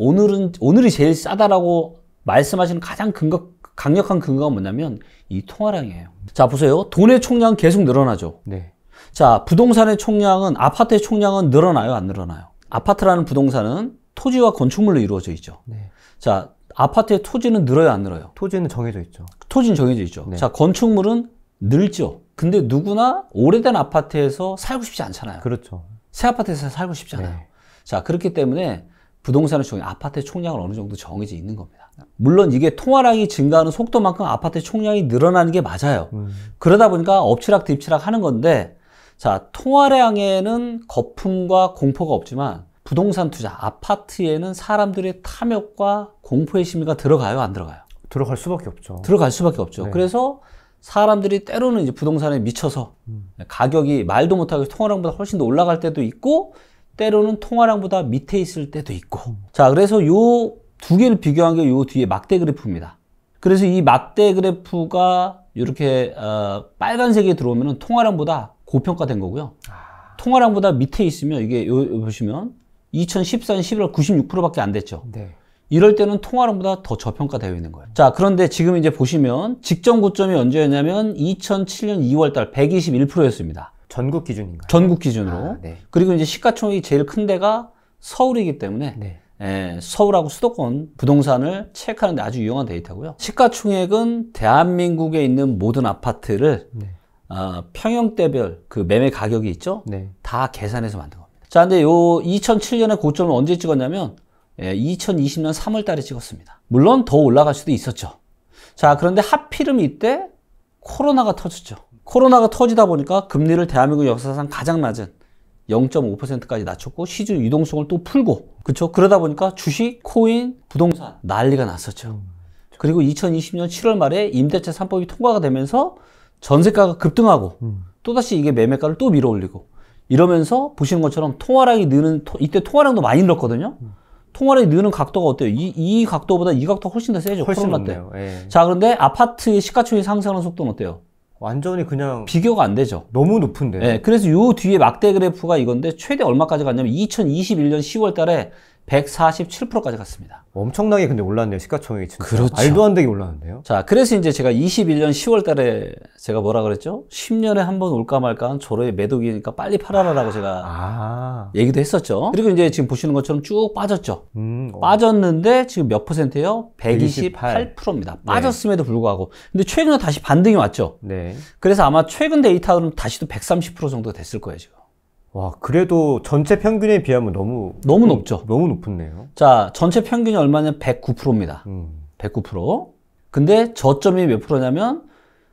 오늘이 제일 싸다라고 말씀하시는 가장 강력한 근거가 뭐냐면 이 통화량이에요. 자, 보세요. 돈의 총량 계속 늘어나죠. 네. 자, 부동산의 총량은 아파트의 총량은 늘어나요, 안 늘어나요? 아파트라는 부동산은 토지와 건축물로 이루어져 있죠. 네. 자, 아파트의 토지는 늘어요, 안 늘어요? 토지는 정해져 있죠. 토지는 정해져 있죠. 네. 자, 건축물은 늘죠. 근데 누구나 오래된 아파트에서 살고 싶지 않잖아요. 그렇죠. 새 아파트에서 살고 싶지 않아요. 네. 자, 그렇기 때문에 부동산의 총량, 아파트의 총량은 어느 정도 정해져 있는 겁니다. 물론 이게 통화량이 증가하는 속도만큼 아파트의 총량이 늘어나는 게 맞아요. 그러다 보니까 엎치락 뒤치락 하는 건데, 자, 통화량에는 거품과 공포가 없지만 부동산 투자, 아파트에는 사람들의 탐욕과 공포의 심리가 들어가요, 안 들어가요? 들어갈 수밖에 없죠. 들어갈 수밖에 없죠. 네. 그래서 사람들이 때로는 이제 부동산에 미쳐서 가격이 말도 못하게 통화량보다 훨씬 더 올라갈 때도 있고 때로는 통화량보다 밑에 있을 때도 있고 자, 그래서 요 두 개를 비교한 게 요 뒤에 막대 그래프입니다. 그래서 이 막대 그래프가 이렇게 빨간색에 들어오면 통화량보다 고평가된 거고요. 통화량보다 밑에 있으면 이게 요 보시면 2014년 11월 96%밖에 안 됐죠. 네. 이럴 때는 통화량보다 더 저평가되어 있는 거예요. 자, 그런데 지금 이제 보시면 직전 고점이 언제였냐면 2007년 2월달 121%였습니다. 전국 기준인가요? 전국 기준으로. 네. 그리고 이제 시가총액이 제일 큰 데가 서울이기 때문에 네. 서울하고 수도권 부동산을 체크하는 데 아주 유용한 데이터고요. 시가총액은 대한민국에 있는 모든 아파트를 네. 평형대별 그 매매 가격이 있죠? 네. 다 계산해서 만든 겁니다. 자, 근데 요 2007년에 고점을 언제 찍었냐면 2020년 3월 달에 찍었습니다. 물론 더 올라갈 수도 있었죠. 자, 그런데 하필이면 이때 코로나가 터졌죠. 코로나가 터지다 보니까 금리를 대한민국 역사상 가장 낮은 0.5%까지 낮췄고 시중 유동성을 또 풀고 그렇죠. 그러다 보니까 주식, 코인, 부동산 난리가 났었죠. 그리고 2020년 7월 말에 임대차 3법이 통과가 되면서 전세가가 급등하고 또다시 이게 매매가를 또 밀어올리고 이러면서 보시는 것처럼 통화량이 느는 이때 통화량도 많이 늘었거든요. 통화량이 느는 각도가 어때요? 이 각도보다 이 각도가 훨씬 더 세죠. 훨씬 코로나 때. 높네요. 예. 자, 그런데 아파트의 시가총액 상승하는 속도는 어때요? 완전히 그냥 비교가 안 되죠. 너무 높은데. 네, 그래서 요 뒤에 막대 그래프가 이건데 최대 얼마까지 갔냐면 2021년 10월 달에 147%까지 갔습니다. 엄청나게 근데 올랐네요, 시가총액이 진짜. 그렇죠. 말도 안 되게 올랐는데요. 자, 그래서 이제 제가 21년 10월 달에 제가 뭐라 그랬죠? 10년에 한 번 올까 말까 한 조로의 매도기니까 빨리 팔아라라고 제가 얘기도 했었죠. 그리고 이제 지금 보시는 것처럼 쭉 빠졌죠. 빠졌는데 지금 몇 %예요? 128%입니다. 빠졌음에도 불구하고. 근데 최근에 다시 반등이 왔죠. 네. 그래서 아마 최근 데이터는 다시 또 130% 정도 됐을 거예요, 지금. 와, 그래도 전체 평균에 비하면 너무 높죠. 너무 높네요. 자, 전체 평균이 얼마냐면 109%입니다. 109%. 근데 저점이 몇 프로냐면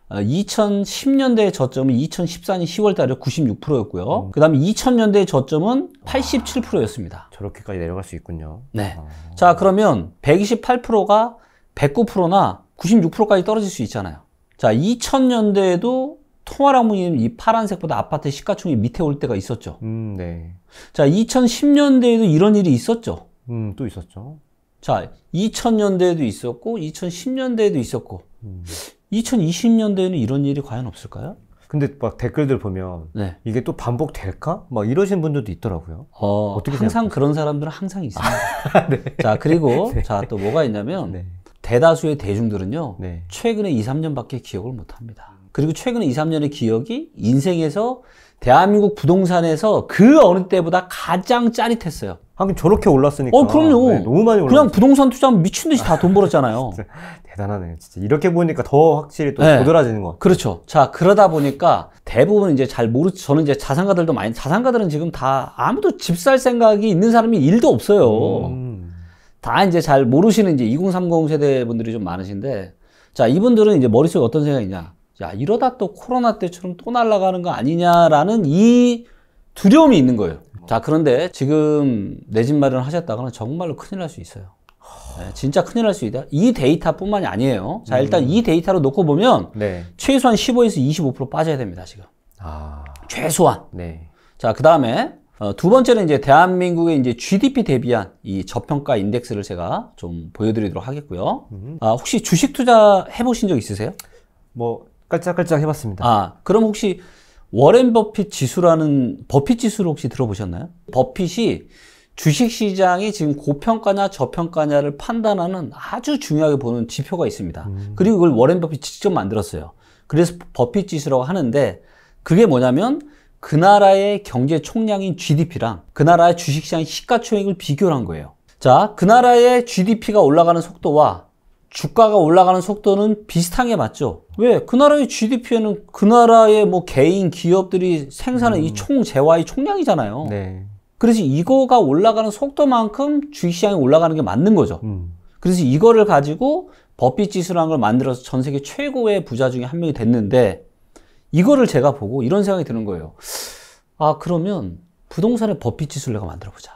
2010년대의 저점은 2014년 10월 달에 96%였고요. 그 다음에 2000년대의 저점은 87%였습니다. 저렇게까지 내려갈 수 있군요. 네. 자, 그러면 128%가 109%나 96%까지 떨어질 수 있잖아요. 자, 2000년대에도 통화량이 이 파란색보다 아파트 시가총액이 밑에 올 때가 있었죠. 네. 자, 2010년대에도 이런 일이 있었죠. 또 있었죠. 자, 2000년대에도 있었고, 2010년대에도 있었고, 2020년대에는 이런 일이 과연 없을까요? 근데 막 댓글들 보면 네. 이게 또 반복될까? 막 이러신 분들도 있더라고요. 어떻게 항상 생각하세요? 그런 사람들은 항상 있습니다. 네. 자, 그리고 네. 자, 또 뭐가 있냐면 네. 대다수의 대중들은요. 네. 최근에 2, 3년밖에 기억을 못 합니다. 그리고 최근에 2, 3년의 기억이 인생에서 대한민국 부동산에서 그 어느 때보다 가장 짜릿했어요. 하긴 저렇게 올랐으니까. 그럼요. 네, 너무 많이 올랐어요. 그냥 부동산 투자하면 미친 듯이 다 돈 벌었잖아요. 대단하네요. 진짜 이렇게 보니까 더 확실히 또 도드라지는 것 같아요. 그렇죠. 자, 그러다 보니까 대부분 이제 잘 저는 이제 자산가들도 자산가들은 지금 다 아무도 집 살 생각이 있는 사람이 1도 없어요. 다 이제 잘 모르시는 이제 2030 세대 분들이 좀 많으신데, 자, 이분들은 이제 머릿속에 어떤 생각이냐. 야, 이러다 또 코로나 때처럼 또 날아가는 거 아니냐라는 이 두려움이 있는 거예요. 자, 그런데 지금 내 집 마련하셨다가는 정말로 큰일 날 수 있어요. 네, 진짜 큰일 날 수 있다. 이 데이터뿐만이 아니에요. 자, 일단 이 데이터로 놓고 보면 네. 최소한 15에서 25% 빠져야 됩니다, 지금. 최소한. 네. 자, 그 다음에 두 번째는 이제 대한민국의 이제 GDP 대비한 이 저평가 인덱스를 제가 좀 보여드리도록 하겠고요. 혹시 주식 투자 해보신 적 있으세요? 뭐 깔짝깔짝 해봤습니다. 그럼 혹시 워렌 버핏 지수라는 버핏 지수를 혹시 들어보셨나요? 버핏이 주식시장이 지금 고평가냐 저평가냐를 판단하는 아주 중요하게 보는 지표가 있습니다. 그리고 그걸 워렌 버핏이 직접 만들었어요. 그래서 버핏 지수라고 하는데 그게 뭐냐면 그 나라의 경제 총량인 GDP랑 그 나라의 주식시장 시가총액을 비교를 한 거예요. 자, 그 나라의 GDP가 올라가는 속도와 주가가 올라가는 속도는 비슷한 게 맞죠? 왜? 그 나라의 GDP에는 그 나라의 뭐 개인 기업들이 생산한 이 총재화의 총량이잖아요. 네. 그래서 이거가 올라가는 속도만큼 주식시장이 올라가는 게 맞는 거죠. 그래서 이거를 가지고 버핏 지수라는 걸 만들어서 전 세계 최고의 부자 중에 한 명이 됐는데 이거를 제가 보고 이런 생각이 드는 거예요. 그러면 부동산의 버핏 지수를 내가 만들어 보자.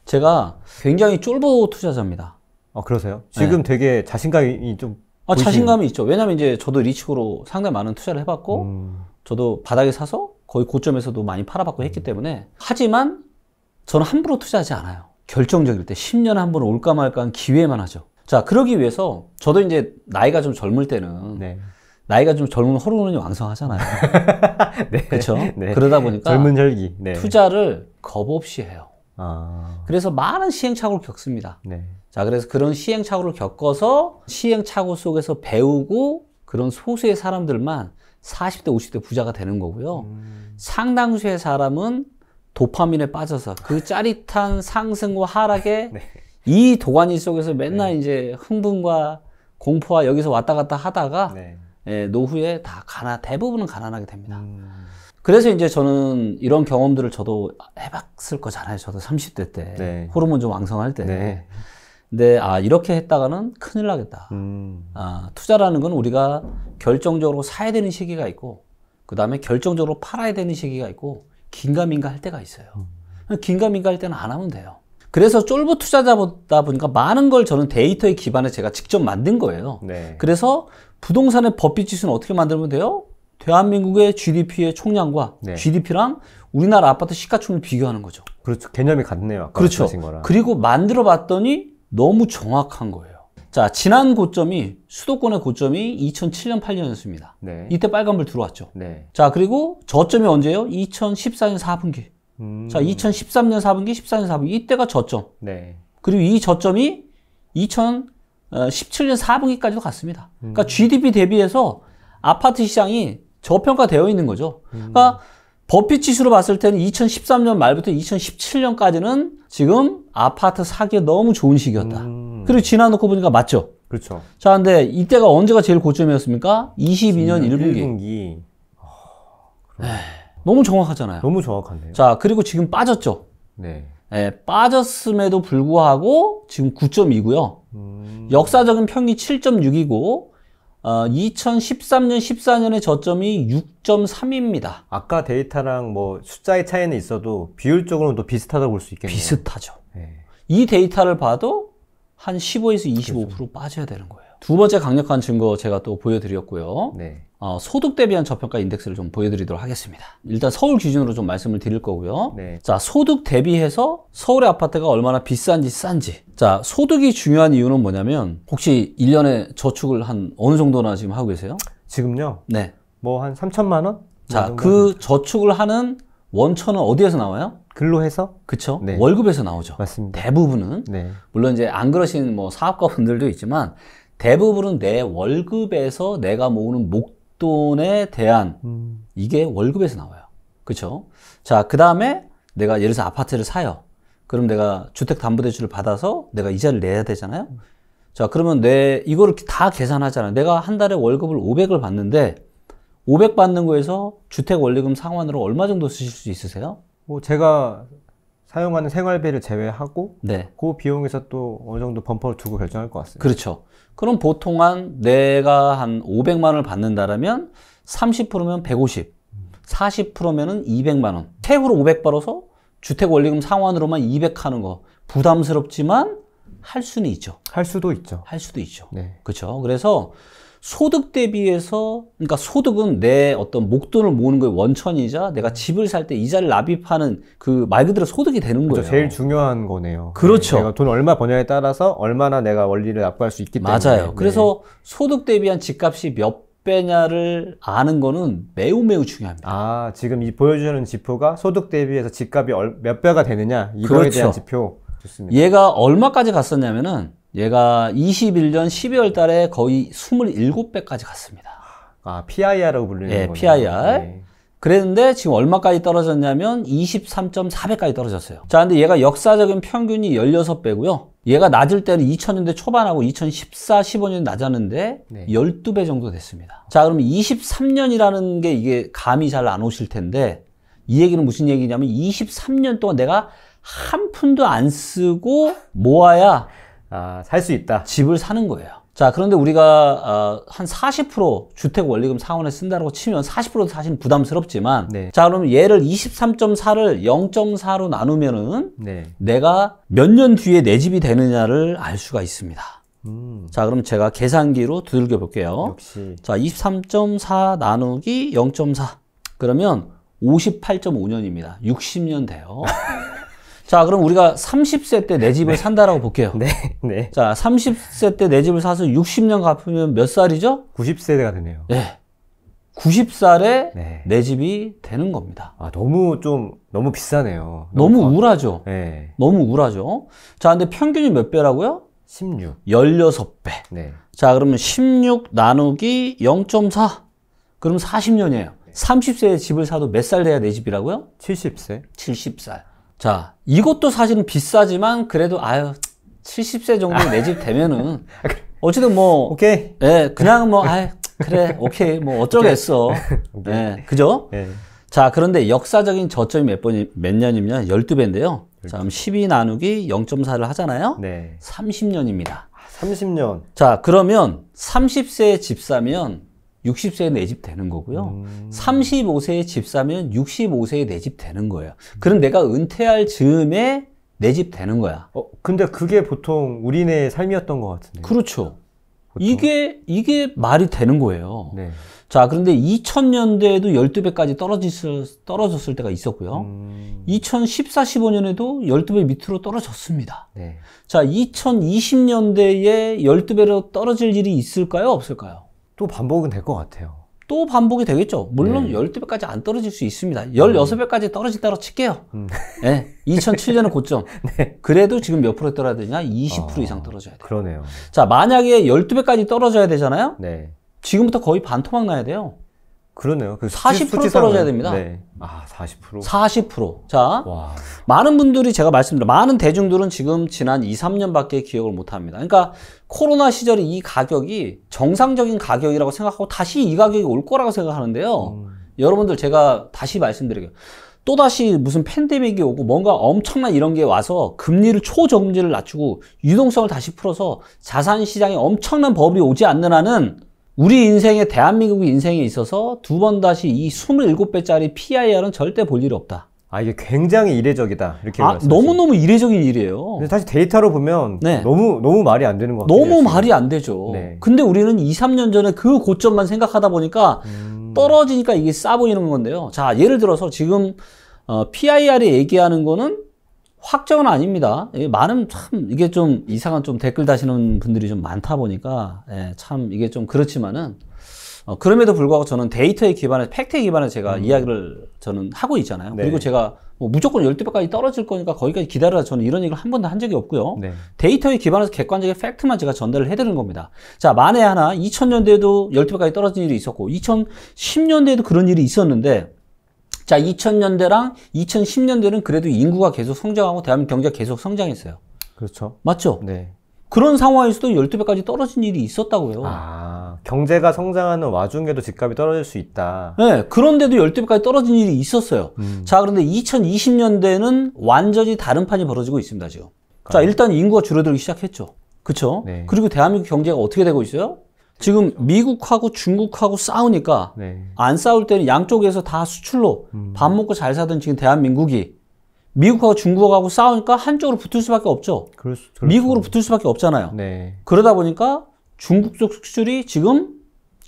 제가 굉장히 쫄보 투자자입니다. 그러세요? 지금 네. 되게 자신감이 좀 자신감이 있죠. 왜냐면 이제 저도 리츠코로 상당히 많은 투자를 해봤고 저도 바닥에 사서 거의 고점에서도 많이 팔아봤고 했기 때문에 하지만 저는 함부로 투자하지 않아요. 결정적일 때 10년에 한 번 올까 말까 한 기회만 하죠. 자, 그러기 위해서 저도 이제 나이가 좀 젊을 때는 네. 나이가 좀 젊으면 호르몬이 왕성하잖아요. 네. 그렇죠? 네. 그러다 보니까 젊은 혈기. 네. 투자를 겁 없이 해요. 그래서 많은 시행착오를 겪습니다. 네. 자, 그래서 그런 시행착오를 겪어서 시행착오 속에서 배우고 그런 소수의 사람들만 40대, 50대 부자가 되는 거고요. 상당수의 사람은 도파민에 빠져서 그 짜릿한 상승과 하락에 네. 이 도가니 속에서 맨날 네. 이제 흥분과 공포와 여기서 왔다 갔다 하다가 네. 노후에 다 대부분은 가난하게 됩니다. 그래서 이제 저는 이런 경험들을 저도 해봤을 거잖아요. 저도 30대 때 네. 호르몬 좀 왕성할 때. 네. 근데 이렇게 했다가는 큰일 나겠다. 투자라는 건 우리가 결정적으로 사야 되는 시기가 있고 그 다음에 결정적으로 팔아야 되는 시기가 있고 긴가민가 할 때가 있어요. 긴가민가 할 때는 안 하면 돼요. 그래서 쫄보 투자자다 보니까 많은 걸 저는 데이터에 기반해 제가 직접 만든 거예요. 네. 그래서 부동산의 버핏 지수는 어떻게 만들면 돼요? 대한민국의 GDP의 총량과 네. GDP랑 우리나라 아파트 시가총액을 비교하는 거죠. 그렇죠. 개념이 같네요. 아까 그렇죠. 거랑. 그리고 만들어 봤더니 너무 정확한 거예요. 자, 지난 고점이 수도권의 고점이 2007년 8년이었습니다. 네. 이때 빨간불 들어왔죠. 네. 자, 그리고 저점이 언제예요? 2014년 4분기. 자, 2013년 4분기, 14년 4분기 이때가 저점. 네. 그리고 이 저점이 2017년 4분기까지도 갔습니다. 그러니까 GDP 대비해서 아파트 시장이 저평가되어 있는 거죠. 그러니까 버핏 지수로 봤을 때는 2013년 말부터 2017년까지는 지금 아파트 사기에 너무 좋은 시기였다. 그리고 지나놓고 보니까 맞죠? 그렇죠. 자, 근데 이때가 언제가 제일 고점이었습니까? 22년 1분기. 너무 정확하잖아요. 너무 정확한데요. 자, 그리고 지금 빠졌죠? 네. 네, 빠졌음에도 불구하고 지금 9.2고요. 역사적인 평균이 7.6이고 2013년, 14년의 저점이 6.3입니다. 아까 데이터랑 뭐 숫자의 차이는 있어도 비율적으로는 또 비슷하다고 볼 수 있겠네요. 비슷하죠. 네. 이 데이터를 봐도 한 15에서 25% 그렇죠. 빠져야 되는 거예요. 두 번째 강력한 증거 제가 또 보여드렸고요. 네. 소득 대비한 저평가 인덱스를 좀 보여드리도록 하겠습니다. 일단 서울 기준으로 좀 말씀을 드릴 거고요. 네. 자, 소득 대비해서 서울의 아파트가 얼마나 비싼지 싼지. 자, 소득이 중요한 이유는 뭐냐면 혹시 1년에 저축을 한 어느 정도나 지금 하고 계세요? 지금요? 네. 뭐 한 3천만 원? 자, 그 저축을 하는 원천은 어디에서 나와요? 근로해서? 그쵸? 네. 월급에서 나오죠. 맞습니다. 대부분은. 네. 물론 이제 안 그러신 뭐 사업가 분들도 있지만 대부분은 내 월급에서 내가 모으는 목돈에 대한 이게 월급에서 나와요. 그쵸? 자, 그 다음에 내가 예를 들어서 아파트를 사요. 그럼 내가 주택담보대출을 받아서 내가 이자를 내야 되잖아요. 자, 그러면 이거를 다 계산하잖아요. 내가 한 달에 월급을 500을 받는데 500 받는 거에서 주택 원리금 상환으로 얼마 정도 쓰실 수 있으세요? 뭐 제가 사용하는 생활비를 제외하고 네. 그 비용에서 또 어느 정도 범퍼를 두고 결정할 것 같습니다. 그렇죠. 그럼 보통 내가 한 500만 원을 받는다라면 30%면 150, 40%면은 200만 원. 세후로 500 벌어서 주택 원리금 상환으로만 200 하는 거 부담스럽지만 할 수는 있죠. 할 수도 있죠. 할 수도 있죠. 네. 그렇죠. 그래서 소득 대비해서, 그러니까 소득은 내 어떤 목돈을 모으는 거의 원천이자 내가 집을 살 때 이자를 납입하는 그 말 그대로 소득이 되는 그렇죠. 거예요. 제일 중요한 거네요. 그렇죠. 내가 돈 얼마 버냐에 따라서 얼마나 내가 원리를 납부할 수 있기 때문에. 맞아요. 그래서 소득 대비한 집값이 몇 배냐를 아는 거는 매우 매우 중요합니다. 아, 지금 이 보여주는 지표가 소득 대비해서 집값이 몇 배가 되느냐 이거에 그렇죠. 대한 지표. 좋습니다. 얘가 얼마까지 갔었냐면은 얘가 21년 12월 달에 거의 27배까지 갔습니다. 아, PIR라고 불리는 거예요. PIR. 네. 그랬는데 지금 얼마까지 떨어졌냐면 23.4배까지 떨어졌어요. 자, 근데 얘가 역사적인 평균이 16배고요. 얘가 낮을 때는 2000년대 초반하고 2014, 15년 낮았는데 네. 12배 정도 됐습니다. 자, 그럼 23년이라는 게 이게 감이 잘 안 오실 텐데 이 얘기는 무슨 얘기냐면 23년 동안 내가 한 푼도 안 쓰고 모아야 살 수 있다. 집을 사는 거예요. 자, 그런데 우리가 한 40% 주택 원리금 상환에 쓴다고 치면 40%도 사실은 부담스럽지만 네. 자, 그럼 얘를 23.4를 0.4로 나누면은 네. 내가 몇 년 뒤에 내 집이 되느냐를 알 수가 있습니다. 자, 그럼 제가 계산기로 두들겨 볼게요. 역시. 자, 23.4 나누기 0.4 그러면 58.5년입니다. 60년 돼요. 자, 그럼 우리가 30세 때 내 집을 네. 산다라고 볼게요. 네. 네. 자, 30세 때 내 집을 사서 60년 갚으면 몇 살이죠? 90세대가 되네요. 네. 90살에 네. 내 집이 되는 겁니다. 아, 너무 비싸네요. 너무 우울하죠? 네. 너무 우울하죠? 자, 근데 평균이 몇 배라고요? 16. 16배. 네. 자, 그러면 16 나누기 0.4. 그럼 40년이에요. 30세에 집을 사도 몇 살 돼야 내 집이라고요? 70세. 70살. 자, 이것도 사실은 비싸지만 그래도 70세 정도 내 집 되면은 어쨌든 뭐 오케이. 예, 그냥 뭐 그래. 오케이. 뭐 어쩌겠어. 예. 그죠? 네. 자, 그런데 역사적인 저점이 몇 년이면 12배인데요. 자, 그럼 12 나누기 0.4를 하잖아요. 네. 30년입니다. 30년. 자, 그러면 30세에 집 사면 60세에 내 집 되는 거고요. 35세에 집 사면 65세에 내 집 되는 거예요. 그럼 내가 은퇴할 즈음에 내 집 되는 거야. 근데 그게 보통 우리네 삶이었던 것 같은데. 그렇죠. 보통. 이게 말이 되는 거예요. 네. 자, 그런데 2000년대에도 12배까지 떨어졌을 때가 있었고요. 2014, 15년에도 12배 밑으로 떨어졌습니다. 네. 자, 2020년대에 12배로 떨어질 일이 있을까요? 없을까요? 또 반복은 될 것 같아요. 또 반복이 되겠죠. 물론 12배까지 안 떨어질 수 있습니다. 16배까지 떨어진다고 칠게요. 네, 2007년은 고점. 네. 그래도 지금 몇 프로 떨어야 되냐? 20% 이상 떨어져야 돼요. 그러네요. 자, 만약에 12배까지 떨어져야 되잖아요? 네. 지금부터 거의 반토막 나야 돼요. 그러네요. 40% 떨어져야 됩니다. 네. 아, 40%? 40%. 자, 와. 많은 분들이 제가 말씀드린 많은 대중들은 지금 지난 2, 3년밖에 기억을 못 합니다. 그러니까 코로나 시절에 이 가격이 정상적인 가격이라고 생각하고 다시 이 가격이 올 거라고 생각하는데요. 여러분들 제가 다시 말씀드릴게요. 또다시 무슨 팬데믹이 오고 뭔가 엄청난 이런 게 와서 금리를 초저금리를 낮추고 유동성을 다시 풀어서 자산시장에 엄청난 버블이 오지 않는 한은 우리 인생에 대한민국 인생에 있어서 두 번 다시 이 27배짜리 PIR은 절대 볼 일이 없다. 아, 이게 굉장히 이례적이다. 이렇게 너무너무 이례적인 일이에요. 근데 사실 데이터로 보면 네. 너무 말이 안 되는 것 같아요. 너무 말이 안 되죠. 네. 근데 우리는 2, 3년 전에 그 고점만 생각하다 보니까 떨어지니까 이게 싸 보이는 건데요. 자, 예를 들어서 지금 PIR이 얘기하는 거는 확정은 아닙니다. 많은 참 이게 좀 이상한 좀 댓글 다시는 분들이 좀 많다 보니까 참 이게 좀 그렇지만은 그럼에도 불구하고 저는 데이터에 기반해서 팩트에 기반해서 제가 이야기를 저는 하고 있잖아요. 네. 그리고 제가 뭐 무조건 12배까지 떨어질 거니까 거기까지 기다려라 저는 이런 얘기를 한 번도 한 적이 없고요. 네. 데이터에 기반해서 객관적인 팩트만 제가 전달을 해드리는 겁니다. 자, 만에 하나 2000년대에도 12배까지 떨어진 일이 있었고 2010년대에도 그런 일이 있었는데 자, 2000년대랑 2010년대는 그래도 인구가 계속 성장하고 대한민국 경제가 계속 성장했어요. 그렇죠. 맞죠? 네. 그런 상황에서도 12배까지 떨어진 일이 있었다고요. 아, 경제가 성장하는 와중에도 집값이 떨어질 수 있다. 네, 그런데도 12배까지 떨어진 일이 있었어요. 자, 그런데 2020년대는 완전히 다른 판이 벌어지고 있습니다, 지금. 자, 일단 인구가 줄어들기 시작했죠. 그쵸? 네. 그리고 대한민국 경제가 어떻게 되고 있어요? 지금 미국하고 중국하고 싸우니까 네. 안 싸울 때는 양쪽에서 다 수출로 밥 먹고 잘 사던 지금 대한민국이 미국하고 중국하고 싸우니까 한쪽으로 붙을 수밖에 없죠. 그렇죠. 미국으로 붙을 수밖에 없잖아요. 네. 그러다 보니까 중국 쪽 수출이 지금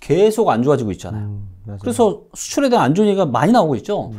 계속 안 좋아지고 있잖아요. 그래서 수출에 대한 안 좋은 얘기가 많이 나오고 있죠.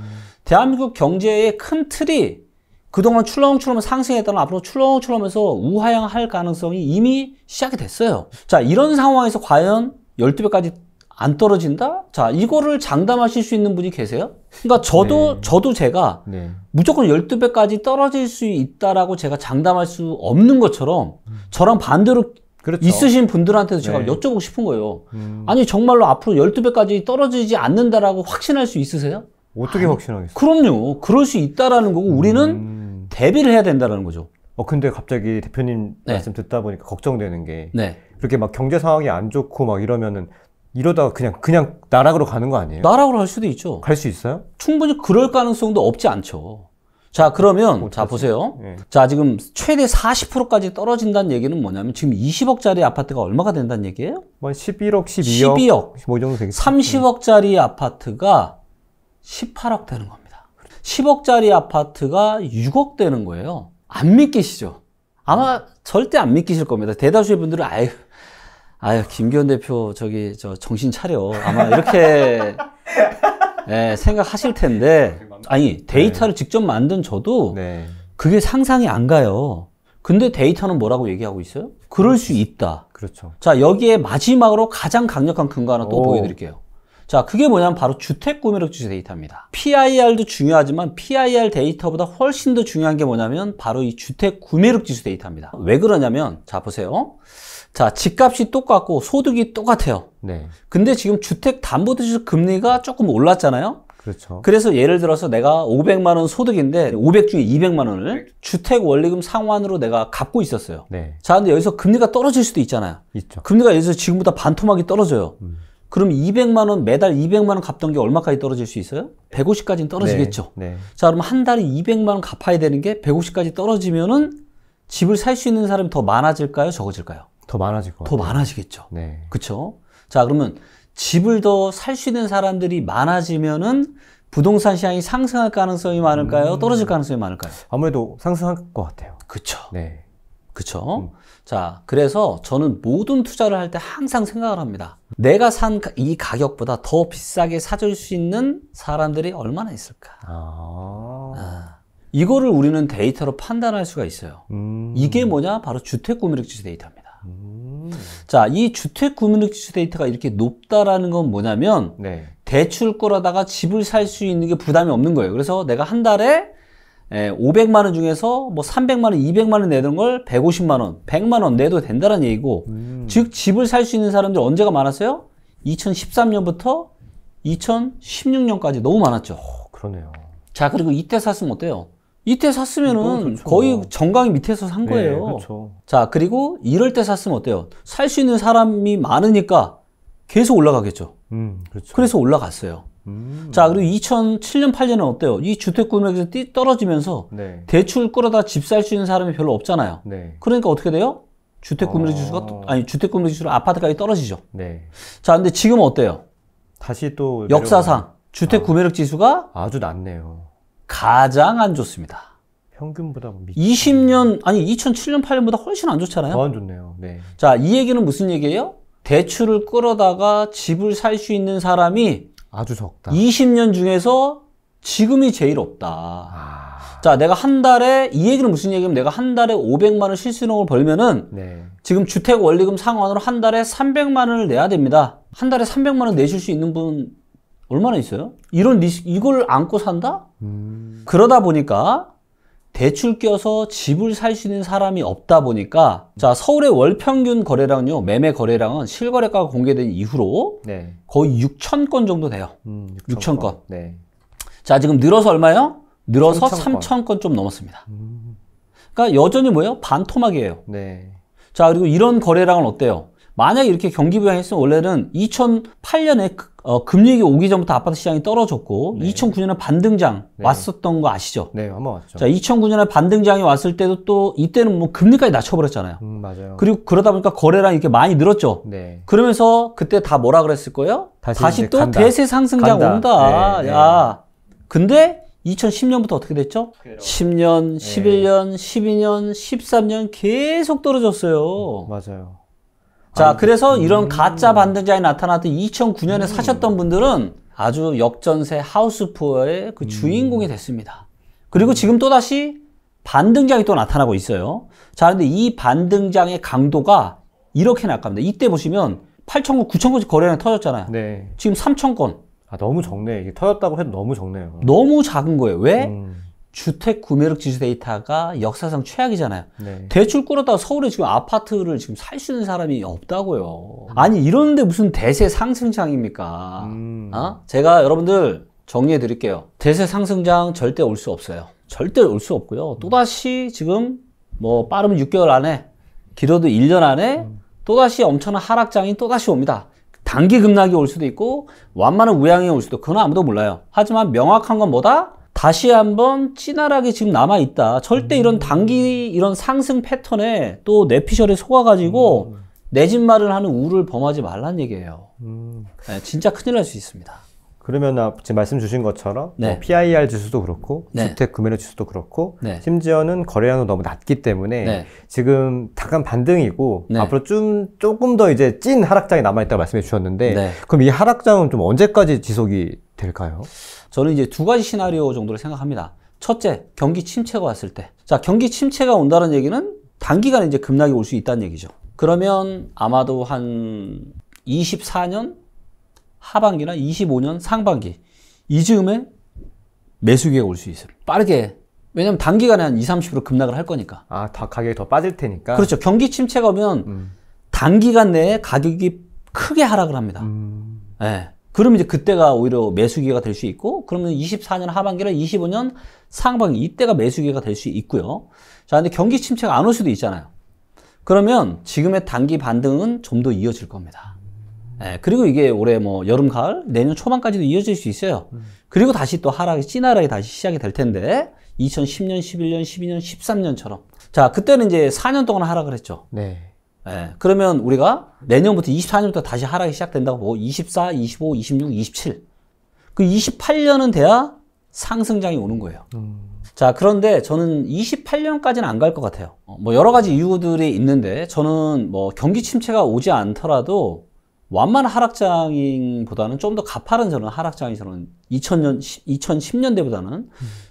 대한민국 경제의 큰 틀이 그동안 출렁출렁 상승했다는 앞으로 출렁출렁하면서 우하향할 가능성이 이미 시작이 됐어요. 자, 이런 상황에서 과연 12배까지 안 떨어진다? 자, 이거를 장담하실 수 있는 분이 계세요? 그러니까 저도 제가 무조건 12배까지 떨어질 수 있다라고 제가 장담할 수 없는 것처럼 저랑 반대로 그렇죠. 있으신 분들한테도 제가 여쭤보고 싶은 거예요. 아니, 정말로 앞으로 12배까지 떨어지지 않는다라고 확신할 수 있으세요? 어떻게 확신하겠어요? 그럼요. 그럴 수 있다라는 거고 우리는 대비를 해야 된다는 거죠. 근데 갑자기 대표님 말씀 듣다 보니까 걱정되는 게 그렇게 막 경제 상황이 안 좋고 막 이러다가 그냥 나락으로 가는 거 아니에요? 나락으로 갈 수도 있죠. 갈 수 있어요? 충분히 그럴 가능성도 없지 않죠. 자, 그러면 자 보세요. 네. 자, 지금 최대 40%까지 떨어진다는 얘기는 뭐냐면 지금 20억짜리 아파트가 얼마가 된다는 얘기예요? 뭐 11억, 12억, 뭐 정도 되겠죠. 30억짜리 아파트가 18억 되는 겁니다. 10억짜리 아파트가 6억 되는 거예요. 안 믿기시죠? 아마 절대 안 믿기실 겁니다. 대다수의 분들은 아유, 김기현 대표, 저 정신 차려. 아마 이렇게, 생각하실 텐데, 아니, 데이터를 직접 만든 저도, 그게 상상이 안 가요. 근데 데이터는 뭐라고 얘기하고 있어요? 그럴 수 있다. 그렇죠. 자, 여기에 마지막으로 가장 강력한 근거 하나 또 보여드릴게요. 자, 그게 뭐냐면 바로 주택 구매력 지수 데이터입니다. PIR도 중요하지만 PIR 데이터보다 훨씬 더 중요한 게 뭐냐면 바로 이 주택 구매력 지수 데이터입니다. 왜 그러냐면, 자, 보세요. 자, 집값이 똑같고 소득이 똑같아요. 근데 지금 주택담보대출 금리가 조금 올랐잖아요. 그렇죠. 그래서 예를 들어서 내가 500만 원 소득인데 500 중에 200만 원을 주택 원리금 상환으로 내가 갚고 있었어요. 자, 근데 여기서 금리가 떨어질 수도 있잖아요. 있죠. 금리가 여기서 지금보다 반토막이 떨어져요. 그럼 200만 원, 매달 200만 원 갚던 게 얼마까지 떨어질 수 있어요? 150까지는 떨어지겠죠. 자, 그럼 한 달에 200만 원 갚아야 되는 게 150까지 떨어지면은 집을 살 수 있는 사람이 더 많아질까요? 적어질까요? 더 많아질 것 같아요. 더 많아지겠죠. 그쵸? 자, 그러면 집을 더 살 수 있는 사람들이 많아지면은 부동산 시장이 상승할 가능성이 많을까요? 떨어질 가능성이 많을까요? 아무래도 상승할 것 같아요. 그쵸. 그쵸. 자, 그래서 저는 모든 투자를 할 때 항상 생각을 합니다. 내가 산 이 가격보다 더 비싸게 사줄 수 있는 사람들이 얼마나 있을까? 이거를 우리는 데이터로 판단할 수가 있어요. 이게 뭐냐? 바로 주택 구매력 지수 데이터입니다. 자, 이 주택 구매력 지수 데이터가 이렇게 높다라는 건 뭐냐면 네. 대출 끌어다가 집을 살 수 있는 게 부담이 없는 거예요. 그래서 내가 한 달에 500만 원 중에서 뭐 300만 원, 200만 원 내는 걸 150만 원, 100만 원 내도 된다는 얘기고, 즉 집을 살 수 있는 사람들이 언제가 많았어요? 2013년부터 2016년까지 너무 많았죠. 그러네요. 자, 그리고 이때 샀으면 어때요? 이때 샀으면은 거의 정강이 밑에서 산 거예요. 네, 그렇죠. 자, 그리고 이럴 때 샀으면 어때요? 살 수 있는 사람이 많으니까 계속 올라가겠죠. 그렇죠. 그래서 올라갔어요. 자, 그리고 2007년, 8년은 어때요? 이 주택 구매력에서 떨어지면서 네. 대출 끌어다 집 살 수 있는 사람이 별로 없잖아요. 네. 그러니까 어떻게 돼요? 주택 구매력 지수가 주택 구매력 지수로 아파트 가격이 떨어지죠. 네. 자, 근데 지금은 어때요? 다시 또 역사상 주택 구매력 지수가 아주 낮네요. 가장 안 좋습니다. 평균보다 20년, 아니 2007년, 8년보다 훨씬 안 좋잖아요. 더 안 좋네요. 네. 자, 이 얘기는 무슨 얘기예요? 대출을 끌어다가 집을 살 수 있는 사람이 아주 적다. 20년 중에서 지금이 제일 없다. 자, 내가 한 달에, 이 얘기는 무슨 얘기냐면 내가 한 달에 500만 원 실수령을 벌면은 네. 지금 주택 원리금 상환으로 한 달에 300만 원을 내야 됩니다. 한 달에 300만 원 내실 수 있는 분 얼마나 있어요? 이런 리스크, 이걸 안고 산다? 그러다 보니까 대출 껴서 집을 살 수 있는 사람이 없다 보니까, 자, 서울의 월 평균 거래량요, 매매 거래량은 실거래가가 공개된 이후로 네. 거의 6,000건 정도 돼요. 6,000건. 네. 자, 지금 늘어서 얼마예요? 늘어서 3,000건 좀 넘었습니다. 그러니까 여전히 뭐예요? 반토막이에요. 네. 자, 그리고 이런 거래량은 어때요? 만약에 이렇게 경기 부양했으면 원래는 2008년에 금리위기 오기 전부터 아파트 시장이 떨어졌고 네. 2009년에 반등장 네. 왔었던 거 아시죠? 네, 한번 왔죠. 자, 2009년에 반등장이 왔을 때도 또 이때는 뭐 금리까지 낮춰버렸잖아요. 맞아요. 그리고 그러다 보니까 거래량이 이렇게 많이 늘었죠. 네. 그러면서 그때 다 뭐라 그랬을 거예요? 다시 또 간다. 대세 상승장 간다. 온다. 네, 야, 네. 근데 2010년부터 어떻게 됐죠? 10년, 11년, 12년, 13년 계속 떨어졌어요. 맞아요. 자, 그래서 이런 가짜 반등장이 나타났던 2009년에 사셨던 분들은 아주 역전세 하우스푸어의 그 주인공이 됐습니다. 그리고 지금 또다시 반등장이 또 나타나고 있어요. 자, 근데 이 반등장의 강도가 이렇게 나갑니다. 이때 보시면 8,000건, 9,000건씩 거래량이 터졌잖아요. 네. 지금 3,000건. 아, 너무 적네. 이게 터졌다고 해도 너무 적네요. 너무 작은 거예요. 왜? 주택 구매력 지수 데이터가 역사상 최악이잖아요. 네. 대출 끌었다가 서울에 지금 아파트를 지금 살 수 있는 사람이 없다고요. 아니, 이런데 무슨 대세 상승장입니까? 제가 여러분들 정리해 드릴게요. 대세 상승장 절대 올 수 없어요. 절대 올 수 없고요. 또다시 지금 뭐 빠르면 6개월 안에, 길어도 1년 안에 또다시 엄청난 하락장이 또다시 옵니다. 단기 급락이 올 수도 있고 완만한 우양이 올 수도, 그건 아무도 몰라요. 하지만 명확한 건 뭐다? 다시 한번 찌나락이 지금 남아있다. 절대 이런 단기 이런 상승 패턴에 또 내피셜에 속아가지고 내 집 마련하는 우를 범하지 말란 얘기예요. 네, 진짜 큰일 날 수 있습니다. 그러면 지금 말씀 주신 것처럼 네. 뭐 PIR 지수도 그렇고 네. 주택 구매력 지수도 그렇고 네. 심지어는 거래량도 너무 낮기 때문에 네. 지금 잠깐 반등이고 네. 앞으로 조금 더 이제 찐 하락장이 남아있다고 말씀해 주셨는데 네. 그럼 이 하락장은 좀 언제까지 지속이 될까요? 저는 이제 두 가지 시나리오 정도를 생각합니다. 첫째, 경기 침체가 왔을 때. 자, 경기 침체가 온다는 얘기는 단기간에 이제 급락이 올 수 있다는 얘기죠. 그러면 아마도 한 24년 하반기나 25년 상반기 이즈음에 매수 기회가 올 수 있어요. 빠르게. 왜냐면 단기간에 한 20, 30% 급락을 할 거니까. 아, 다 가격이 더 빠질 테니까. 그렇죠. 경기 침체가 오면 단기간 내에 가격이 크게 하락을 합니다. 네. 그러면 이제 그때가 오히려 매수 기회가 될 수 있고, 그러면 24년 하반기나 25년 상반기 이때가 매수 기회가 될 수 있고요. 자, 근데 경기 침체가 안 올 수도 있잖아요. 그러면 지금의 단기 반등은 좀 더 이어질 겁니다. 네, 그리고 이게 올해 뭐 여름, 가을, 내년 초반까지도 이어질 수 있어요. 그리고 다시 또 하락이, 찐하락이 다시 시작이 될 텐데, 2010년, 11년, 12년, 13년처럼. 자, 그때는 이제 4년 동안 하락을 했죠. 네. 네, 그러면 우리가 내년부터 24년부터 다시 하락이 시작된다고 보고 24, 25, 26, 27. 그 28년은 돼야 상승장이 오는 거예요. 자, 그런데 저는 28년까지는 안 갈 것 같아요. 뭐 여러 가지 이유들이 있는데 저는 뭐 경기 침체가 오지 않더라도 완만한 하락장보다는 좀 더 가파른 저는 하락장이 저는 2010년대보다는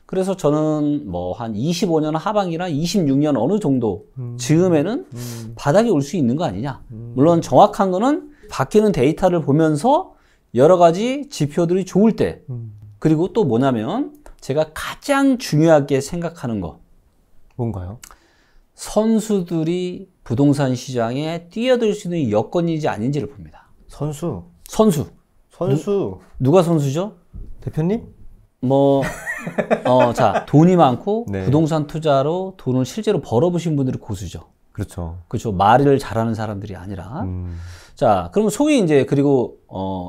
그래서 저는 뭐 한 25년 하반기나 26년 어느 정도 즈음에는 바닥이 올 수 있는 거 아니냐. 물론 정확한 거는 바뀌는 데이터를 보면서 여러 가지 지표들이 좋을 때, 그리고 또 뭐냐면 제가 가장 중요하게 생각하는 거. 뭔가요? 선수들이 부동산 시장에 뛰어들 수 있는 여건인지 아닌지를 봅니다. 선수? 누가 선수죠? 대표님? 자, 돈이 많고 네. 부동산 투자로 돈을 실제로 벌어보신 분들이 고수죠. 그렇죠. 그렇죠. 말을 잘하는 사람들이 아니라. 자, 그럼 소위 이제, 그리고,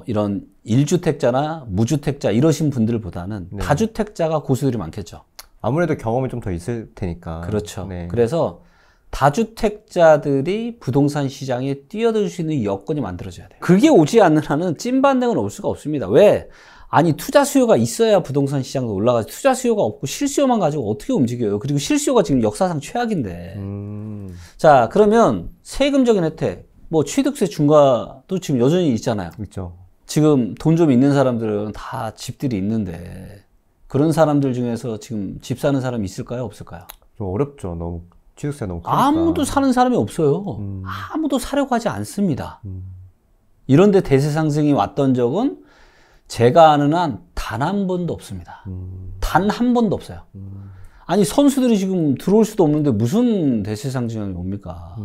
이런 1주택자나 무주택자 이러신 분들보다는 네. 다주택자가 고수들이 많겠죠. 아무래도 경험이 좀 더 있을 테니까. 그렇죠. 네. 그래서 다주택자들이 부동산 시장에 뛰어들 수 있는 여건이 만들어져야 돼요. 그게 오지 않는 한은 찐반등은 올 수가 없습니다. 왜? 아니, 투자 수요가 있어야 부동산 시장도 올라가지. 투자 수요가 없고 실수요만 가지고 어떻게 움직여요? 그리고 실수요가 지금 역사상 최악인데. 자, 그러면 세금적인 혜택, 뭐 취득세 중과도 지금 여전히 있잖아요. 있죠. 지금 돈 좀 있는 사람들은 다 집들이 있는데 그런 사람들 중에서 지금 집 사는 사람이 있을까요? 없을까요? 좀 어렵죠. 너무 취득세가 너무 크니까. 아무도 사는 사람이 없어요. 아무도 사려고 하지 않습니다. 이런데 대세 상승이 왔던 적은 제가 아는 한 단 한 번도 없습니다. 단 한 번도 없어요. 아니, 선수들이 지금 들어올 수도 없는데 무슨 대세 상승이 옵니까?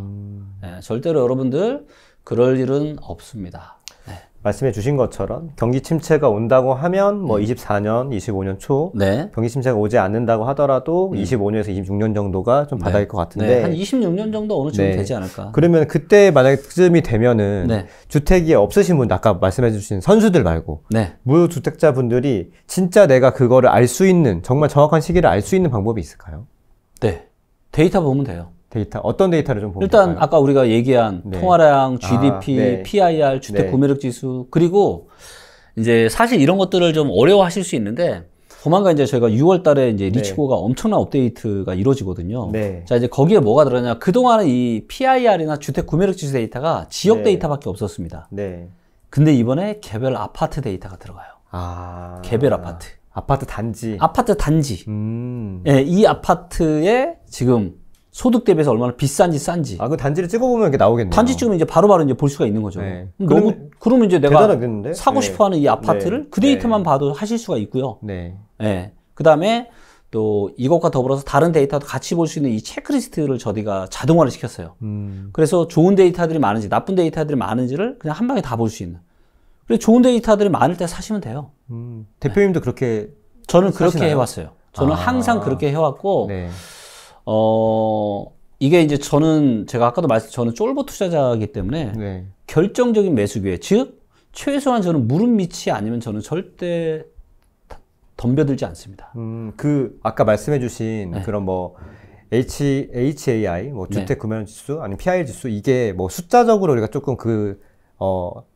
네, 절대로 여러분들 그럴 일은 없습니다. 네. 말씀해 주신 것처럼 경기 침체가 온다고 하면 뭐 24년, 25년 초 네. 경기 침체가 오지 않는다고 하더라도 25년에서 26년 정도가 좀 바닥일 것 같은데 네. 한 26년 정도 어느 정도 네. 되지 않을까. 그러면 그때 만약에 그쯤이 되면은 네. 주택이 없으신 분, 아까 말씀해 주신 선수들 말고 네. 무주택자분들이 진짜 내가 그거를 알 수 있는 정말 정확한 시기를 알 수 있는 방법이 있을까요? 네. 데이터 보면 돼요. 데이터, 어떤 데이터를 좀 보면 일단 될까요? 아까 우리가 얘기한 네. 통화량, GDP, 네. PIR, 주택 네. 구매력 지수, 그리고 이제 사실 이런 것들을 좀 어려워하실 수 있는데 조만간 이제 저희가 6월 달에 이제 리치고가 엄청난 업데이트가 이루어지거든요. 네. 자, 이제 거기에 뭐가 들어가냐. 그동안은 이 PIR이나 주택 구매력 지수 데이터가 지역 네. 데이터밖에 없었습니다. 네. 근데 이번에 개별 아파트 데이터가 들어가요. 개별 아파트. 아파트 단지. 아파트 단지. 예, 이 아파트에 지금 소득 대비해서 얼마나 비싼지 싼지. 그 단지를 찍어보면 이게 나오겠네요. 단지 찍으면 이제 바로바로 이제 볼 수가 있는 거죠. 네. 그러면 이제 내가 대단하겠는데? 사고 네. 싶어 하는 이 아파트를 네. 그 데이터만 봐도 하실 수가 있고요. 네. 예. 그 다음에 또 이것과 더불어서 다른 데이터도 같이 볼 수 있는 이 체크리스트를 저희가 자동화를 시켰어요. 그래서 좋은 데이터들이 많은지 나쁜 데이터들이 많은지를 그냥 한 방에 다 볼 수 있는. 그래서 좋은 데이터들이 많을 때 사시면 돼요. 대표님도 그렇게 저는 사시나요? 그렇게 해왔어요. 저는 항상 그렇게 해왔고, 네. 이게 이제 제가 아까도 저는 쫄보 투자자이기 때문에 네. 결정적인 매수 기회, 즉, 최소한 저는 무릎 밑이 아니면 저는 절대 덤벼들지 않습니다. 아까 말씀해주신 네. 그런 뭐, HAI, 뭐, 네. 주택 구매력 지수, 아니면 PIR 지수, 이게 뭐, 숫자적으로 우리가 조금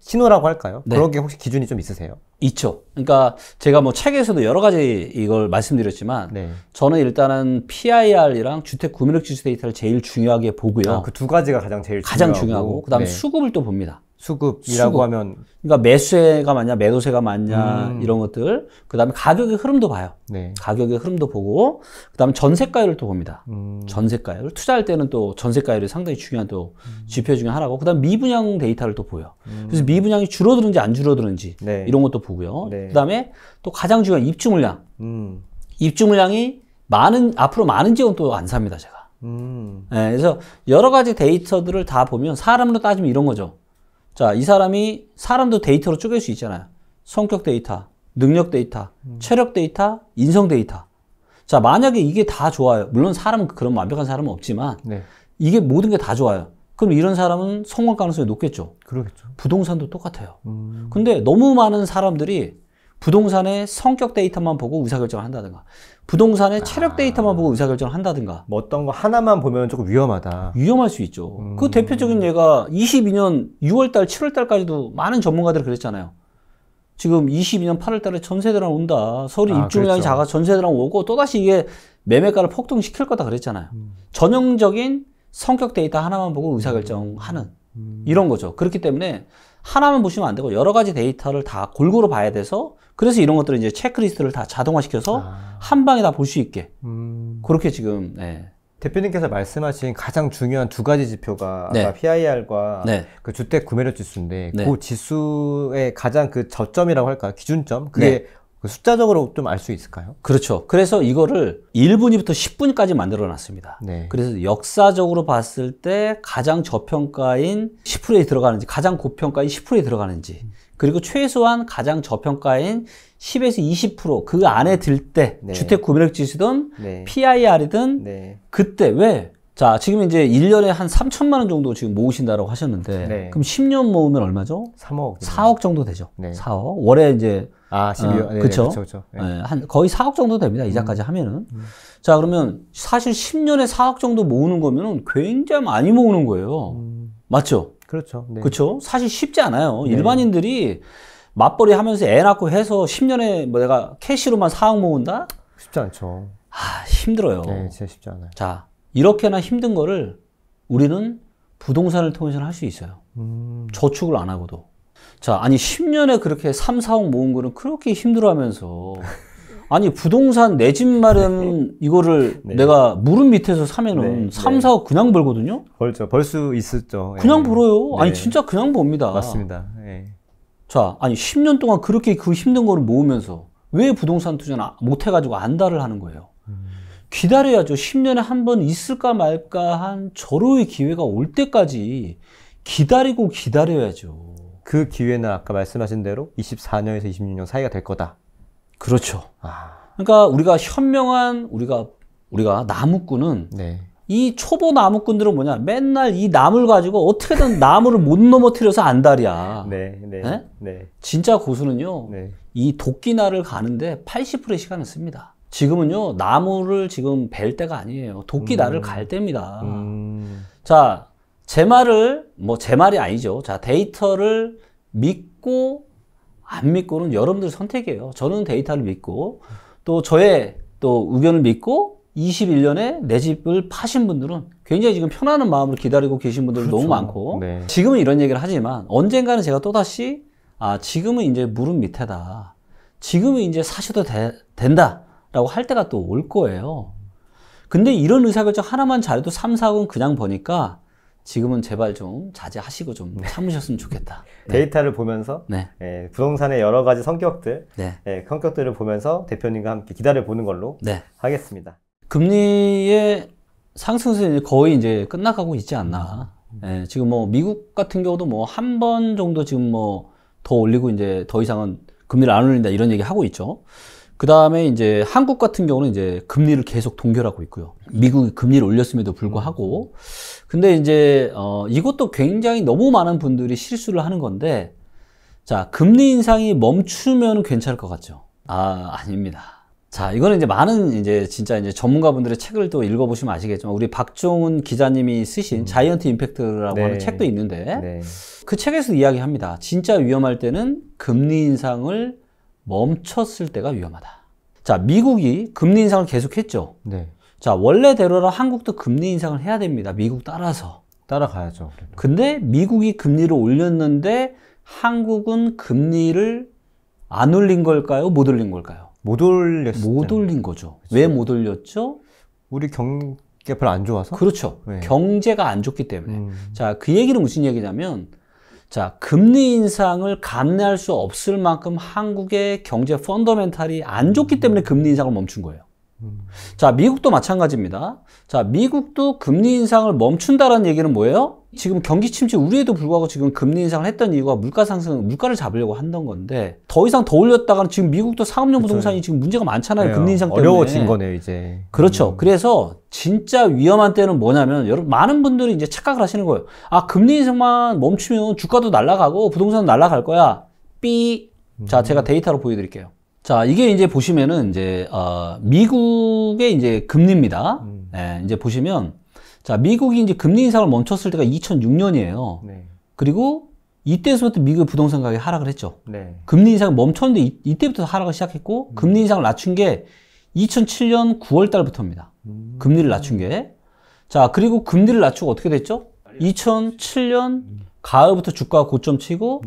신호라고 할까요? 네. 그런 게 혹시 기준이 좀 있으세요? 있죠. 그러니까 제가 뭐 책에서도 여러 가지 이걸 말씀드렸지만 네. 저는 일단은 PIR이랑 주택 구매력 지수 데이터를 제일 중요하게 보고요. 그 두 가지가 가장 가장 중요하고 그다음에 네. 수급을 또 봅니다. 수급이라고 수급. 하면 그러니까 매수세가 맞냐, 매도세가 맞냐 이런 것들. 그다음에 가격의 흐름도 봐요. 네. 가격의 흐름도 보고 그다음에 전세가율을 또 봅니다. 전세가율. 투자할 때는 또 전세가율이 상당히 중요한 또 지표 중에 하나고 그다음에 미분양 데이터를 또 보여. 그래서 미분양이 줄어드는지 안 줄어드는지 네. 이런 것도 보고요. 네. 그다음에 또 가장 중요한 입주 물량. 입주 물량이 앞으로 많은 지역은 또 안 삽니다, 제가. 네, 그래서 여러 가지 데이터들을 다 보면 사람으로 따지면 이런 거죠. 자, 이 사람도 데이터로 쪼갤 수 있잖아요. 성격 데이터, 능력 데이터, 체력 데이터, 인성 데이터. 자, 만약에 이게 다 좋아요. 물론 사람은 그런 완벽한 사람은 없지만 네. 이게 모든 게 다 좋아요. 그럼 이런 사람은 성공 가능성이 높겠죠. 그러겠죠. 부동산도 똑같아요. 근데 너무 많은 사람들이 부동산의 성격 데이터만 보고 의사결정을 한다든가 부동산의 체력 데이터만 보고 의사결정을 한다든가 뭐 어떤 거 하나만 보면 조금 위험하다. 위험할 수 있죠. 그 대표적인 예가 22년 6월달, 7월달까지도 많은 전문가들이 그랬잖아요. 지금 22년 8월달에 전세대랑 온다. 서울이 입주량이 작아 전세대랑 오고 또다시 이게 매매가를 폭등시킬 거다 그랬잖아요. 전형적인 성격 데이터 하나만 보고 의사결정하는 이런 거죠. 그렇기 때문에 하나만 보시면 안 되고 여러 가지 데이터를 다 골고루 봐야 돼서 그래서 이런 것들을 이제 체크리스트를 다 자동화시켜서 한 방에 다 볼 수 있게 그렇게 지금 네. 대표님께서 말씀하신 가장 중요한 두 가지 지표가 아까 PIR과 그 주택 구매력 지수인데 그 지수의 가장 그 저점이라고 할까요? 기준점? 그게 그 숫자적으로 좀 알 수 있을까요? 그렇죠. 그래서 이거를 1분위부터 10분까지 만들어 놨습니다. 그래서 역사적으로 봤을 때 가장 저평가인 10%에 들어가는지 가장 고평가인 10%에 들어가는지 그리고 최소한 가장 저평가인 10에서 20% 그 안에 들 때 주택 구매력 지수든 PIR이든 그때 왜? 자, 지금 이제 1년에 한 3천만 원 정도 지금 모으신다고 하셨는데 그럼 10년 모으면 얼마죠? 3억. 4억 정도 되죠. 4억. 월에 이제 12월. 그렇죠. 한 거의 4억 정도 됩니다. 이자까지 하면은. 자, 그러면 사실 10년에 4억 정도 모으는 거면은 굉장히 많이 모으는 거예요. 맞죠? 그렇죠. 그렇죠. 사실 쉽지 않아요. 일반인들이 맞벌이 하면서 애 낳고 해서 10년에 뭐 내가 캐시로만 4억 모은다? 쉽지 않죠. 힘들어요. 네, 진짜 쉽지 않아요. 자, 이렇게나 힘든 거를 우리는 부동산을 통해서는 할 수 있어요. 저축을 안 하고도. 자, 아니 10년에 그렇게 3, 4억 모은 거는 그렇게 힘들어 하면서 아니 부동산 내 집 마련 이거를 내가 무릎 밑에서 사면은 3, 4억 그냥 벌거든요? 벌죠. 벌 수 있었죠. 그냥 벌어요. 아니 진짜 그냥 봅니다. 맞습니다. 자, 아니 10년 동안 그렇게 그 힘든 거를 모으면서 왜 부동산 투자는 못 해가지고 안달을 하는 거예요? 기다려야죠. 10년에 한 번 있을까 말까 한 절호의 기회가 올 때까지 기다리고 기다려야죠. 그 기회는 아까 말씀하신 대로 24년에서 26년 사이가 될 거다. 그렇죠. 그러니까 우리가 현명한 우리가 나무꾼은 이 초보 나무꾼들은 뭐냐? 맨날 이 나무를 가지고 어떻게든 나무를 못 넘어뜨려서 안달이야. 진짜 고수는요. 이 도끼날을 가는데 80%의 시간을 씁니다. 지금은요. 나무를 지금 벨 때가 아니에요. 도끼날을 갈 때입니다. 자, 제 말이 아니죠. 자, 데이터를 믿고 안 믿고는 여러분들 선택이에요. 저는 데이터를 믿고 또 저의 또 의견을 믿고 21년에 내 집을 파신 분들은 굉장히 지금 편안한 마음으로 기다리고 계신 분들도 너무 많고 지금은 이런 얘기를 하지만 언젠가는 제가 또다시 지금은 이제 무릎 밑에다. 지금은 이제 사셔도 된다 라고 할 때가 또 올 거예요. 근데 이런 의사결정 하나만 잘해도 3, 4억은 그냥 버니까 지금은 제발 좀 자제하시고 좀 참으셨으면 좋겠다. 데이터를 보면서 부동산의 여러 가지 성격들, 성격들을 보면서 대표님과 함께 기다려보는 걸로 하겠습니다. 금리의 상승세는 거의 이제 끝나가고 있지 않나. 지금 뭐 미국 같은 경우도 뭐 한 번 정도 지금 뭐 더 올리고 이제 더 이상은 금리를 안 올린다 이런 얘기 하고 있죠. 그 다음에 이제 한국 같은 경우는 이제 금리를 계속 동결하고 있고요. 미국이 금리를 올렸음에도 불구하고. 근데 이제, 이것도 굉장히 너무 많은 분들이 실수를 하는 건데, 자, 금리 인상이 멈추면 괜찮을 것 같죠? 아닙니다. 자, 이거는 이제 많은 이제 진짜 이제 전문가분들의 책을 또 읽어보시면 아시겠지만, 우리 박종훈 기자님이 쓰신 자이언트 임팩트라고 하는 책도 있는데, 그 책에서 이야기합니다. 진짜 위험할 때는 금리 인상을 멈췄을 때가 위험하다. 자, 미국이 금리 인상을 계속했죠. 자, 원래대로라 한국도 금리 인상을 해야 됩니다. 미국 따라서. 따라가야죠. 그래도. 근데 미국이 금리를 올렸는데 한국은 금리를 안 올린 걸까요? 못 올린 걸까요? 못 올렸어요. 못 올린 거죠. 왜 못 올렸죠? 우리 경기가 별로 안 좋아서? 그렇죠. 경제가 안 좋기 때문에. 자, 그 얘기는 무슨 얘기냐면 자, 금리 인상을 감내할 수 없을 만큼 한국의 경제 펀더멘탈이 안 좋기 때문에 금리 인상을 멈춘 거예요. 자, 미국도 마찬가지입니다. 자, 미국도 금리 인상을 멈춘다라는 얘기는 뭐예요? 지금 경기 침체 우려에도 불구하고 지금 금리 인상을 했던 이유가 물가 상승, 물가를 잡으려고 한던 건데 더 이상 더 올렸다가는 지금 미국도 상업용 부동산이 지금 문제가 많잖아요. 금리 인상 때문에. 어려워진 거네요, 이제. 그렇죠. 그래서 진짜 위험한 때는 뭐냐면 여러분 많은 분들이 이제 착각을 하시는 거예요. 금리 인상만 멈추면 주가도 날아가고 부동산도 날아갈 거야. 삐. 자, 제가 데이터로 보여드릴게요. 자, 이게 이제 보시면은 이제 미국의 이제 금리입니다. 이제 보시면 자, 미국이 이제 금리 인상을 멈췄을 때가 2006년이에요. 그리고 이때부터 미국의 부동산 가격이 하락을 했죠. 금리 인상을 멈췄는데 이때부터 하락을 시작했고 금리 인상을 낮춘 게 2007년 9월 달부터입니다. 금리를 낮춘 게. 자, 그리고 금리를 낮추고 어떻게 됐죠? 2007년 가을부터 주가가 고점 치고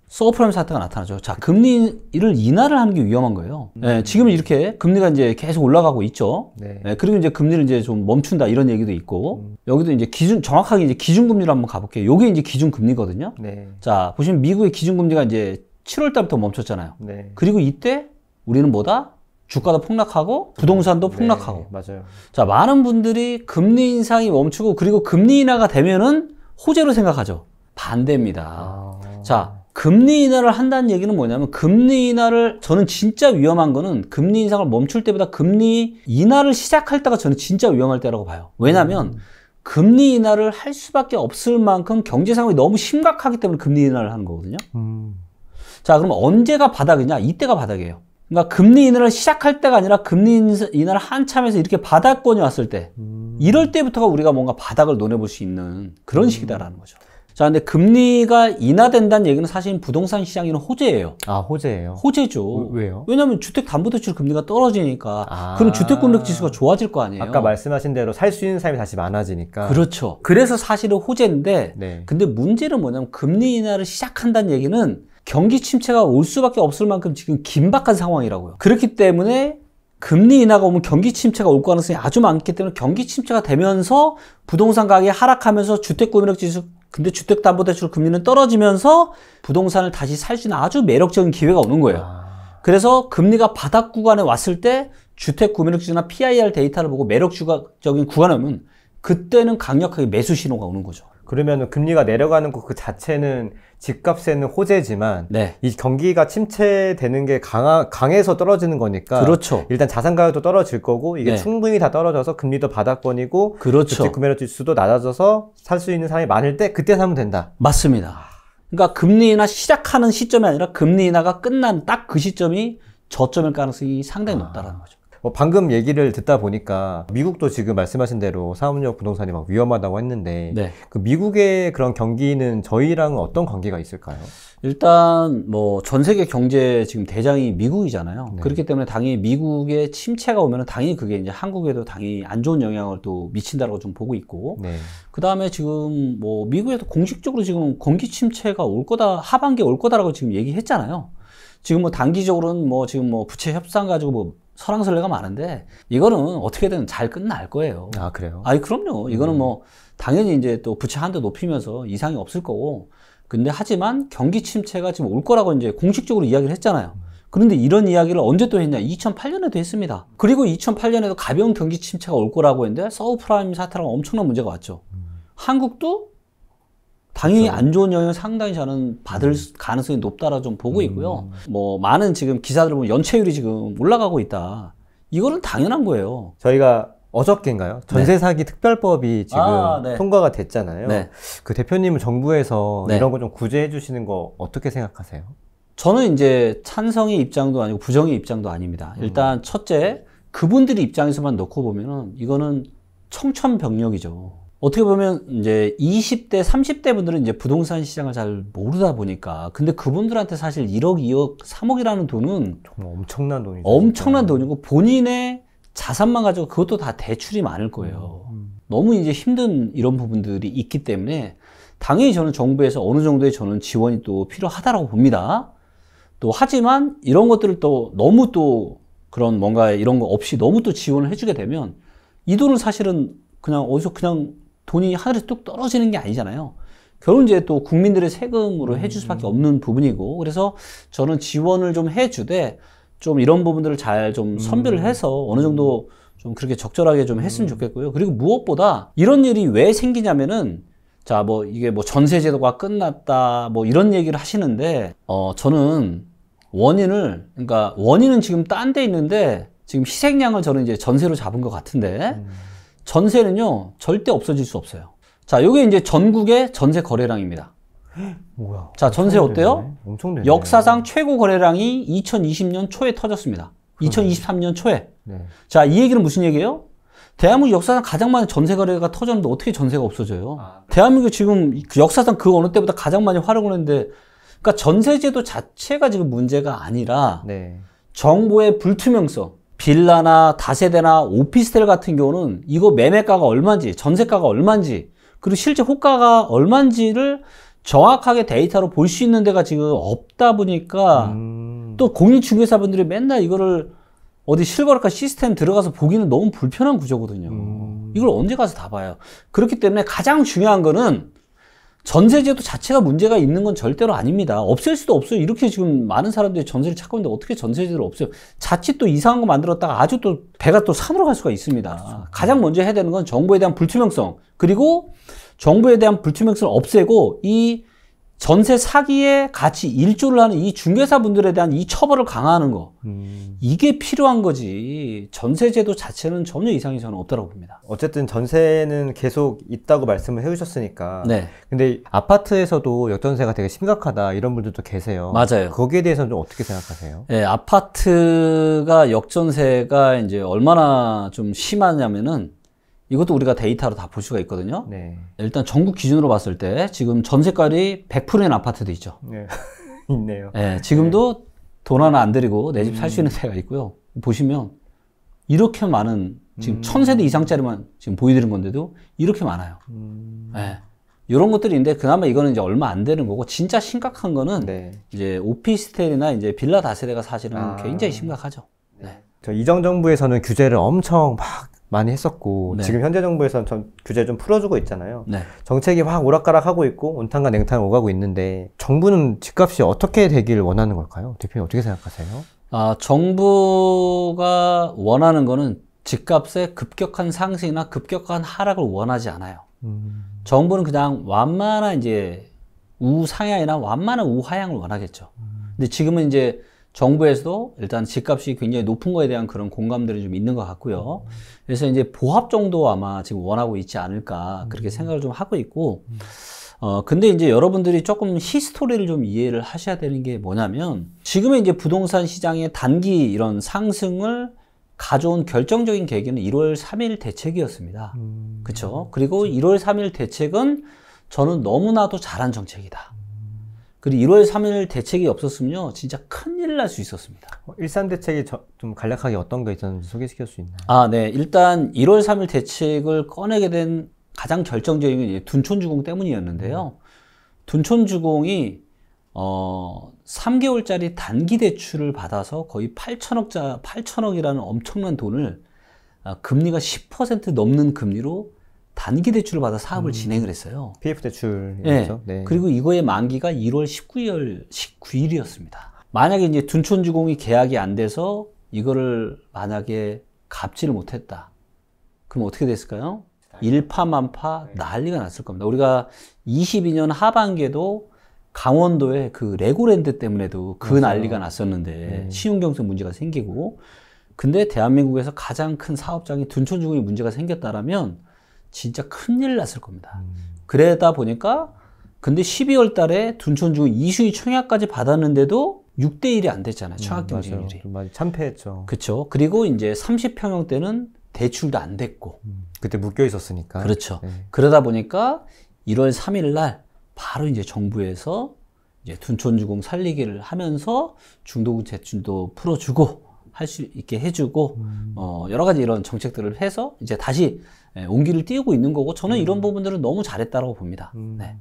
서브프라임 사태가 나타나죠. 자, 금리를 인하를 하는 게 위험한 거예요. 지금은 이렇게 금리가 이제 계속 올라가고 있죠. 그리고 이제 금리를 이제 좀 멈춘다 이런 얘기도 있고, 여기도 이제 정확하게 이제 기준금리로 한번 가볼게요. 요게 이제 기준금리거든요. 자, 보시면 미국의 기준금리가 이제 7월 달부터 멈췄잖아요. 그리고 이때 우리는 뭐다? 주가도 폭락하고 부동산도 폭락하고. 맞아요. 자, 많은 분들이 금리 인상이 멈추고 그리고 금리 인하가 되면은 호재로 생각하죠. 반대입니다. 자, 금리 인하를 한다는 얘기는 뭐냐면 금리 인하를 저는 진짜 위험한 거는 금리 인상을 멈출 때보다 금리 인하를 시작할 때가 저는 진짜 위험할 때라고 봐요. 왜냐하면 금리 인하를 할 수밖에 없을 만큼 경제 상황이 너무 심각하기 때문에 금리 인하를 하는 거거든요. 자, 그럼 언제가 바닥이냐? 이때가 바닥이에요. 그러니까 금리 인하를 시작할 때가 아니라 금리 인하를 한참에서 이렇게 바닥권이 왔을 때 이럴 때부터가 우리가 뭔가 바닥을 논해볼 수 있는 그런 시기다라는 거죠. 자, 근데 금리가 인하된다는 얘기는 사실 부동산 시장에는 호재예요. 아, 호재예요? 호재죠. 왜요? 왜냐하면 주택담보대출 금리가 떨어지니까 그럼 주택금액지수가 좋아질 거 아니에요. 아까 말씀하신 대로 살 수 있는 사람이 다시 많아지니까. 그렇죠. 그래서 사실은 호재인데 근데 문제는 뭐냐면 금리 인하를 시작한다는 얘기는 경기 침체가 올 수밖에 없을 만큼 지금 긴박한 상황이라고요. 그렇기 때문에 금리 인하가 오면 경기 침체가 올 가능성이 아주 많기 때문에 경기 침체가 되면서 부동산 가격이 하락하면서 주택구매력지수 근데 주택담보대출 금리는 떨어지면서 부동산을 다시 살 수 있는 아주 매력적인 기회가 오는 거예요. 그래서 금리가 바닥 구간에 왔을 때 주택구매력지수나 PIR 데이터를 보고 매력적인 구간에 오면 그때는 강력하게 매수 신호가 오는 거죠. 그러면 금리가 내려가는 것 그 자체는 집값에는 호재지만 이 경기가 침체되는 게 강해서 떨어지는 거니까 그렇죠. 일단 자산 가격도 떨어질 거고 이게 충분히 다 떨어져서 금리도 바닥권이고 그렇죠. 주택 구매력 지수도 낮아져서 살 수 있는 사람이 많을 때 그때 사면 된다. 맞습니다. 그러니까 금리 인하 시작하는 시점이 아니라 금리 인하가 끝난 딱 그 시점이 저점일 가능성이 상당히 높다라는 거죠. 방금 얘기를 듣다 보니까 미국도 지금 말씀하신 대로 사업용 부동산이 막 위험하다고 했는데 그 미국의 그런 경기는 저희랑은 어떤 관계가 있을까요? 일단 뭐 전 세계 경제 지금 대장이 미국이잖아요. 그렇기 때문에 당연히 미국의 침체가 오면은 당연히 그게 이제 한국에도 당연히 안 좋은 영향을 또 미친다라고 좀 보고 있고 그 다음에 지금 뭐 미국에도 공식적으로 지금 경기 침체가 올 거다 하반기에 올 거다라고 지금 얘기했잖아요. 지금 뭐 단기적으로는 뭐 지금 뭐 부채 협상 가지고 뭐 설왕설래가 많은데 이거는 어떻게든 잘 끝날 거예요. 아, 그래요? 아니, 그럼요. 이거는 뭐 당연히 이제 또 부채 한도 높이면서 이상이 없을 거고. 근데 하지만 경기 침체가 지금 올 거라고 이제 공식적으로 이야기를 했잖아요. 그런데 이런 이야기를 언제 또 했냐? 2008년에도 했습니다. 그리고 2008년에도 가벼운 경기 침체가 올 거라고 했는데 서브프라임 사태라고 엄청난 문제가 왔죠. 한국도 당연히 그렇죠. 안 좋은 영향을 상당히 저는 받을 가능성이 높다라고 좀 보고 있고요. 뭐 많은 지금 기사들을 보면 연체율이 지금 올라가고 있다. 이거는 당연한 거예요. 저희가 어저께인가요? 전세 사기 특별법이 지금 통과가 됐잖아요. 그 대표님은 정부에서 이런 거 좀 구제해 주시는 거 어떻게 생각하세요? 저는 이제 찬성의 입장도 아니고 부정의 입장도 아닙니다. 일단 첫째, 그분들이 입장에서만 놓고 보면은 이거는 청천벽력이죠. 어떻게 보면 이제 20대, 30대 분들은 이제 부동산 시장을 잘 모르다 보니까 근데 그분들한테 사실 1억, 2억, 3억이라는 돈은 정말 엄청난 돈이죠. 엄청난 돈이고 본인의 자산만 가지고 그것도 다 대출이 많을 거예요. 너무 이제 힘든 이런 부분들이 있기 때문에 당연히 저는 정부에서 어느 정도의 저는 지원이 또 필요하다라고 봅니다. 또 하지만 이런 것들을 또 너무 또 그런 뭔가 이런 거 없이 너무 또 지원을 해주게 되면 이 돈은 사실은 그냥 어디서 그냥 돈이 하늘에 뚝 떨어지는 게 아니잖아요. 결국 이제 또 국민들의 세금으로 해줄 수밖에 없는 부분이고 그래서 저는 지원을 좀 해주되 좀 이런 부분들을 잘 좀 선별을 해서 어느 정도 좀 그렇게 적절하게 좀 했으면 좋겠고요. 그리고 무엇보다 이런 일이 왜 생기냐면은 자, 뭐 이게 뭐 전세제도가 끝났다 뭐 이런 얘기를 하시는데 저는 그러니까 원인은 지금 딴 데 있는데 지금 희생양을 저는 이제 전세로 잡은 것 같은데 전세는요 절대 없어질 수 없어요. 자, 요게 이제 전국의 전세 거래량입니다. 뭐야? 자, 전세 어때요? 엄청 되네. 역사상 최고 거래량이 2020년 초에 터졌습니다. 2023년 초에. 자, 이 얘기는 무슨 얘기예요? 대한민국 역사상 가장 많은 전세 거래가 터졌는데 어떻게 전세가 없어져요? 대한민국 지금 역사상 그 어느 때보다 가장 많이 활용을 했는데 그러니까 전세제도 자체가 지금 문제가 아니라 정보의 불투명성, 빌라나 다세대나 오피스텔 같은 경우는 이거 매매가가 얼마인지, 전세가가 얼마인지, 그리고 실제 호가가 얼마인지를 정확하게 데이터로 볼 수 있는 데가 지금 없다 보니까 또 공인중개사분들이 맨날 이거를 어디 실버레카 시스템 들어가서 보기는 너무 불편한 구조거든요. 이걸 언제 가서 다 봐요. 그렇기 때문에 가장 중요한 거는 전세제도 자체가 문제가 있는 건 절대로 아닙니다. 없앨 수도 없어요. 이렇게 지금 많은 사람들이 전세를 찾고 있는데 어떻게 전세제도를 없애요? 자칫 또 이상한 거 만들었다가 아주 또 배가 또 산으로 갈 수가 있습니다. 그렇죠. 가장 먼저 해야 되는 건 정부에 대한 불투명성, 그리고 정부에 대한 불투명성을 없애고 이 전세 사기에 같이 일조를 하는 이 중개사분들에 대한 이 처벌을 강화하는 거, 이게 필요한 거지. 전세제도 자체는 전혀 이상이 저는 없다고 봅니다. 어쨌든 전세는 계속 있다고 말씀을 해주셨으니까. 네. 근데 아파트에서도 역전세가 되게 심각하다 이런 분들도 계세요. 맞아요. 거기에 대해서는 좀 어떻게 생각하세요? 네, 아파트가 역전세가 이제 얼마나 좀 심하냐면은 이것도 우리가 데이터로 다 볼 수가 있거든요. 네. 일단 전국 기준으로 봤을 때 지금 전세가율이 100%인 아파트도 있죠. 네. 있네요. 네, 지금도 돈 하나 안 들이고 내 집 살 수 있는 데가 있고요. 보시면 이렇게 많은 지금 1000세대 이상짜리만 지금 보여드린 건데도 이렇게 많아요. 네. 이런 것들이 있는데 그나마 이거는 이제 얼마 안 되는 거고, 진짜 심각한 거는 네. 이제 오피스텔이나 이제 빌라 다세대가 사실은 굉장히 심각하죠. 네. 저 이전 정부에서는 규제를 엄청 막 많이 했었고 네. 지금 현재 정부에서는 좀 규제를 좀 풀어주고 있잖아요. 네. 정책이 확 오락가락하고 있고 온탕과 냉탕 오가고 있는데 정부는 집값이 어떻게 되길 원하는 걸까요? 대표님 어떻게 생각하세요? 정부가 원하는 거는 집값의 급격한 상승이나 급격한 하락을 원하지 않아요. 정부는 그냥 완만한 이제 우상향이나 완만한 우하향을 원하겠죠. 근데 지금은 이제 정부에서도 일단 집값이 굉장히 높은 거에 대한 그런 공감들이 좀 있는 것 같고요. 그래서 이제 보합 정도 아마 지금 원하고 있지 않을까 그렇게 생각을 좀 하고 있고, 근데 이제 여러분들이 조금 히스토리를 좀 이해를 하셔야 되는 게 뭐냐면, 지금의 이제 부동산 시장의 단기 이런 상승을 가져온 결정적인 계기는 1월 3일 대책이었습니다. 그렇죠? 그리고 1월 3일 대책은 저는 너무나도 잘한 정책이다. 그리고 1월 3일 대책이 없었으면요 진짜 큰일 날 수 있었습니다. 일산 대책이 좀 간략하게 어떤 거 있었는지 소개시킬 수 있나요? 네. 일단 1월 3일 대책을 꺼내게 된 가장 결정적인 게 둔촌주공 때문이었는데요. 둔촌주공이 3개월짜리 단기 대출을 받아서 거의 8천억이라는 엄청난 돈을 금리가 10% 넘는 금리로 단기 대출을 받아 사업을 진행을 했어요. PF 대출이죠. 네. 네. 그리고 이거의 만기가 1월 19일이었습니다. 만약에 이제 둔촌주공이 계약이 안 돼서 이거를 만약에 갚지를 못했다. 그럼 어떻게 됐을까요? 일파만파 난리가 났을 겁니다. 우리가 22년 하반기에도 강원도에 그 레고랜드 때문에도 그 맞아요. 난리가 났었는데 시운경색 문제가 생기고, 근데 대한민국에서 가장 큰 사업장이 둔촌주공이 문제가 생겼다라면 진짜 큰일 났을 겁니다. 그러다 보니까 근데 12월 달에 둔촌주공 이수위 청약까지 받았는데도 6대1이 안 됐잖아요. 청약 경쟁률이. 많이 참패했죠. 그렇죠. 그리고 이제 30평형 때는 대출도 안 됐고. 그때 묶여 있었으니까. 그렇죠. 네. 그러다 보니까 1월 3일 날 바로 이제 정부에서 이제 둔촌주공 살리기를 하면서 중도금 대출도 풀어주고 할 수 있게 해주고 여러 가지 이런 정책들을 해서 이제 다시 온기를 띄우고 있는 거고, 저는 이런 부분들은 너무 잘했다고 봅니다. 네.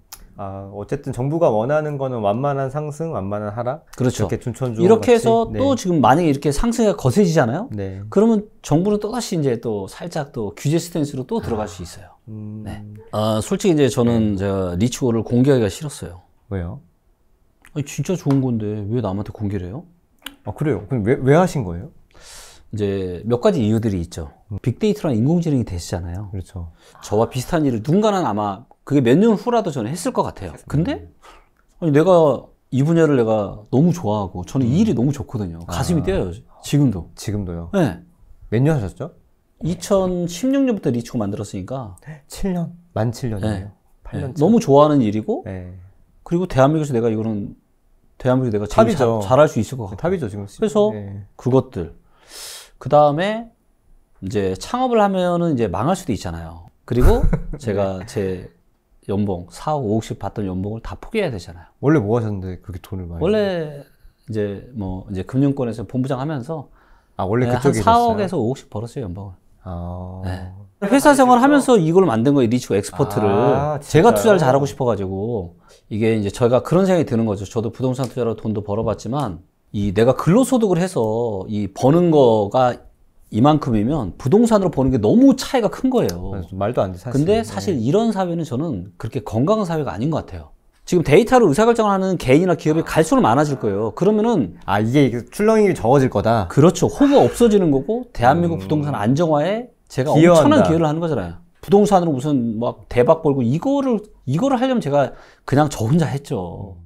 어쨌든 정부가 원하는 거는 완만한 상승, 완만한 하락. 그렇죠. 이렇게 해서 또 지금 만약에 이렇게 상승이 거세지잖아요. 네. 그러면 정부는 또 다시 이제 또 살짝 또 규제 스탠스로 또 들어갈 수 있어요. 네. 솔직히 이제 저는 제가 리치고를 공개하기가 싫었어요. 왜요? 아니, 진짜 좋은 건데 왜 남한테 공개를 해요? 그래요? 그럼 왜 하신 거예요? 이제 몇 가지 이유들이 있죠. 빅데이터랑 인공지능이 되시잖아요. 그렇죠. 저와 비슷한 일을 누군가는 아마 그게 몇 년 후라도 저는 했을 것 같아요. 근데 아니, 내가 이 분야를 내가 너무 좋아하고 저는 이 일이 너무 좋거든요. 가슴이 뛰어요. 지금도. 지금도요? 네. 몇 년 하셨죠? 2016년부터 리치고 만들었으니까 7년? 만 7년이에요? 네. 8년. 네. 너무 좋아하는 일이고 네. 그리고 대한민국에서 내가 이거는 대한민국에서 내가 제일 잘할 수 있을 것 같아요. 탑이죠 지금. 그래서 그것들. 그 다음에 이제 창업을 하면은 이제 망할 수도 있잖아요. 그리고 제가 제 연봉 4억 5억씩 받던 연봉을 다 포기해야 되잖아요. 원래 뭐 하셨는데 그렇게 돈을 많이? 원래 이제 이제 금융권에서 본부장 하면서 원래 그쪽에 한 4억에서 5억씩 벌었어요 연봉을. 네. 회사 생활 하면서 이걸 만든 거예요. 리치고 엑스포트를. 제가 투자를 잘하고 싶어가지고. 이게 이제 저희가 그런 생각이 드는 거죠. 저도 부동산 투자로 돈도 벌어봤지만, 내가 근로소득을 해서 버는 거가 이만큼이면 부동산으로 버는 게 너무 차이가 큰 거예요. 말도 안 돼, 사실. 근데 사실 이런 사회는 저는 그렇게 건강한 사회가 아닌 것 같아요. 지금 데이터로 의사결정을 하는 개인이나 기업이 갈수록 많아질 거예요. 그러면은 이게 출렁이 적어질 거다. 그렇죠. 호가 없어지는 거고 대한민국 부동산 안정화에 제가 엄청난 기여를 하는 거잖아요. 부동산으로 무슨 막 대박 벌고 이거를 하려면 제가 그냥 저 혼자 했죠.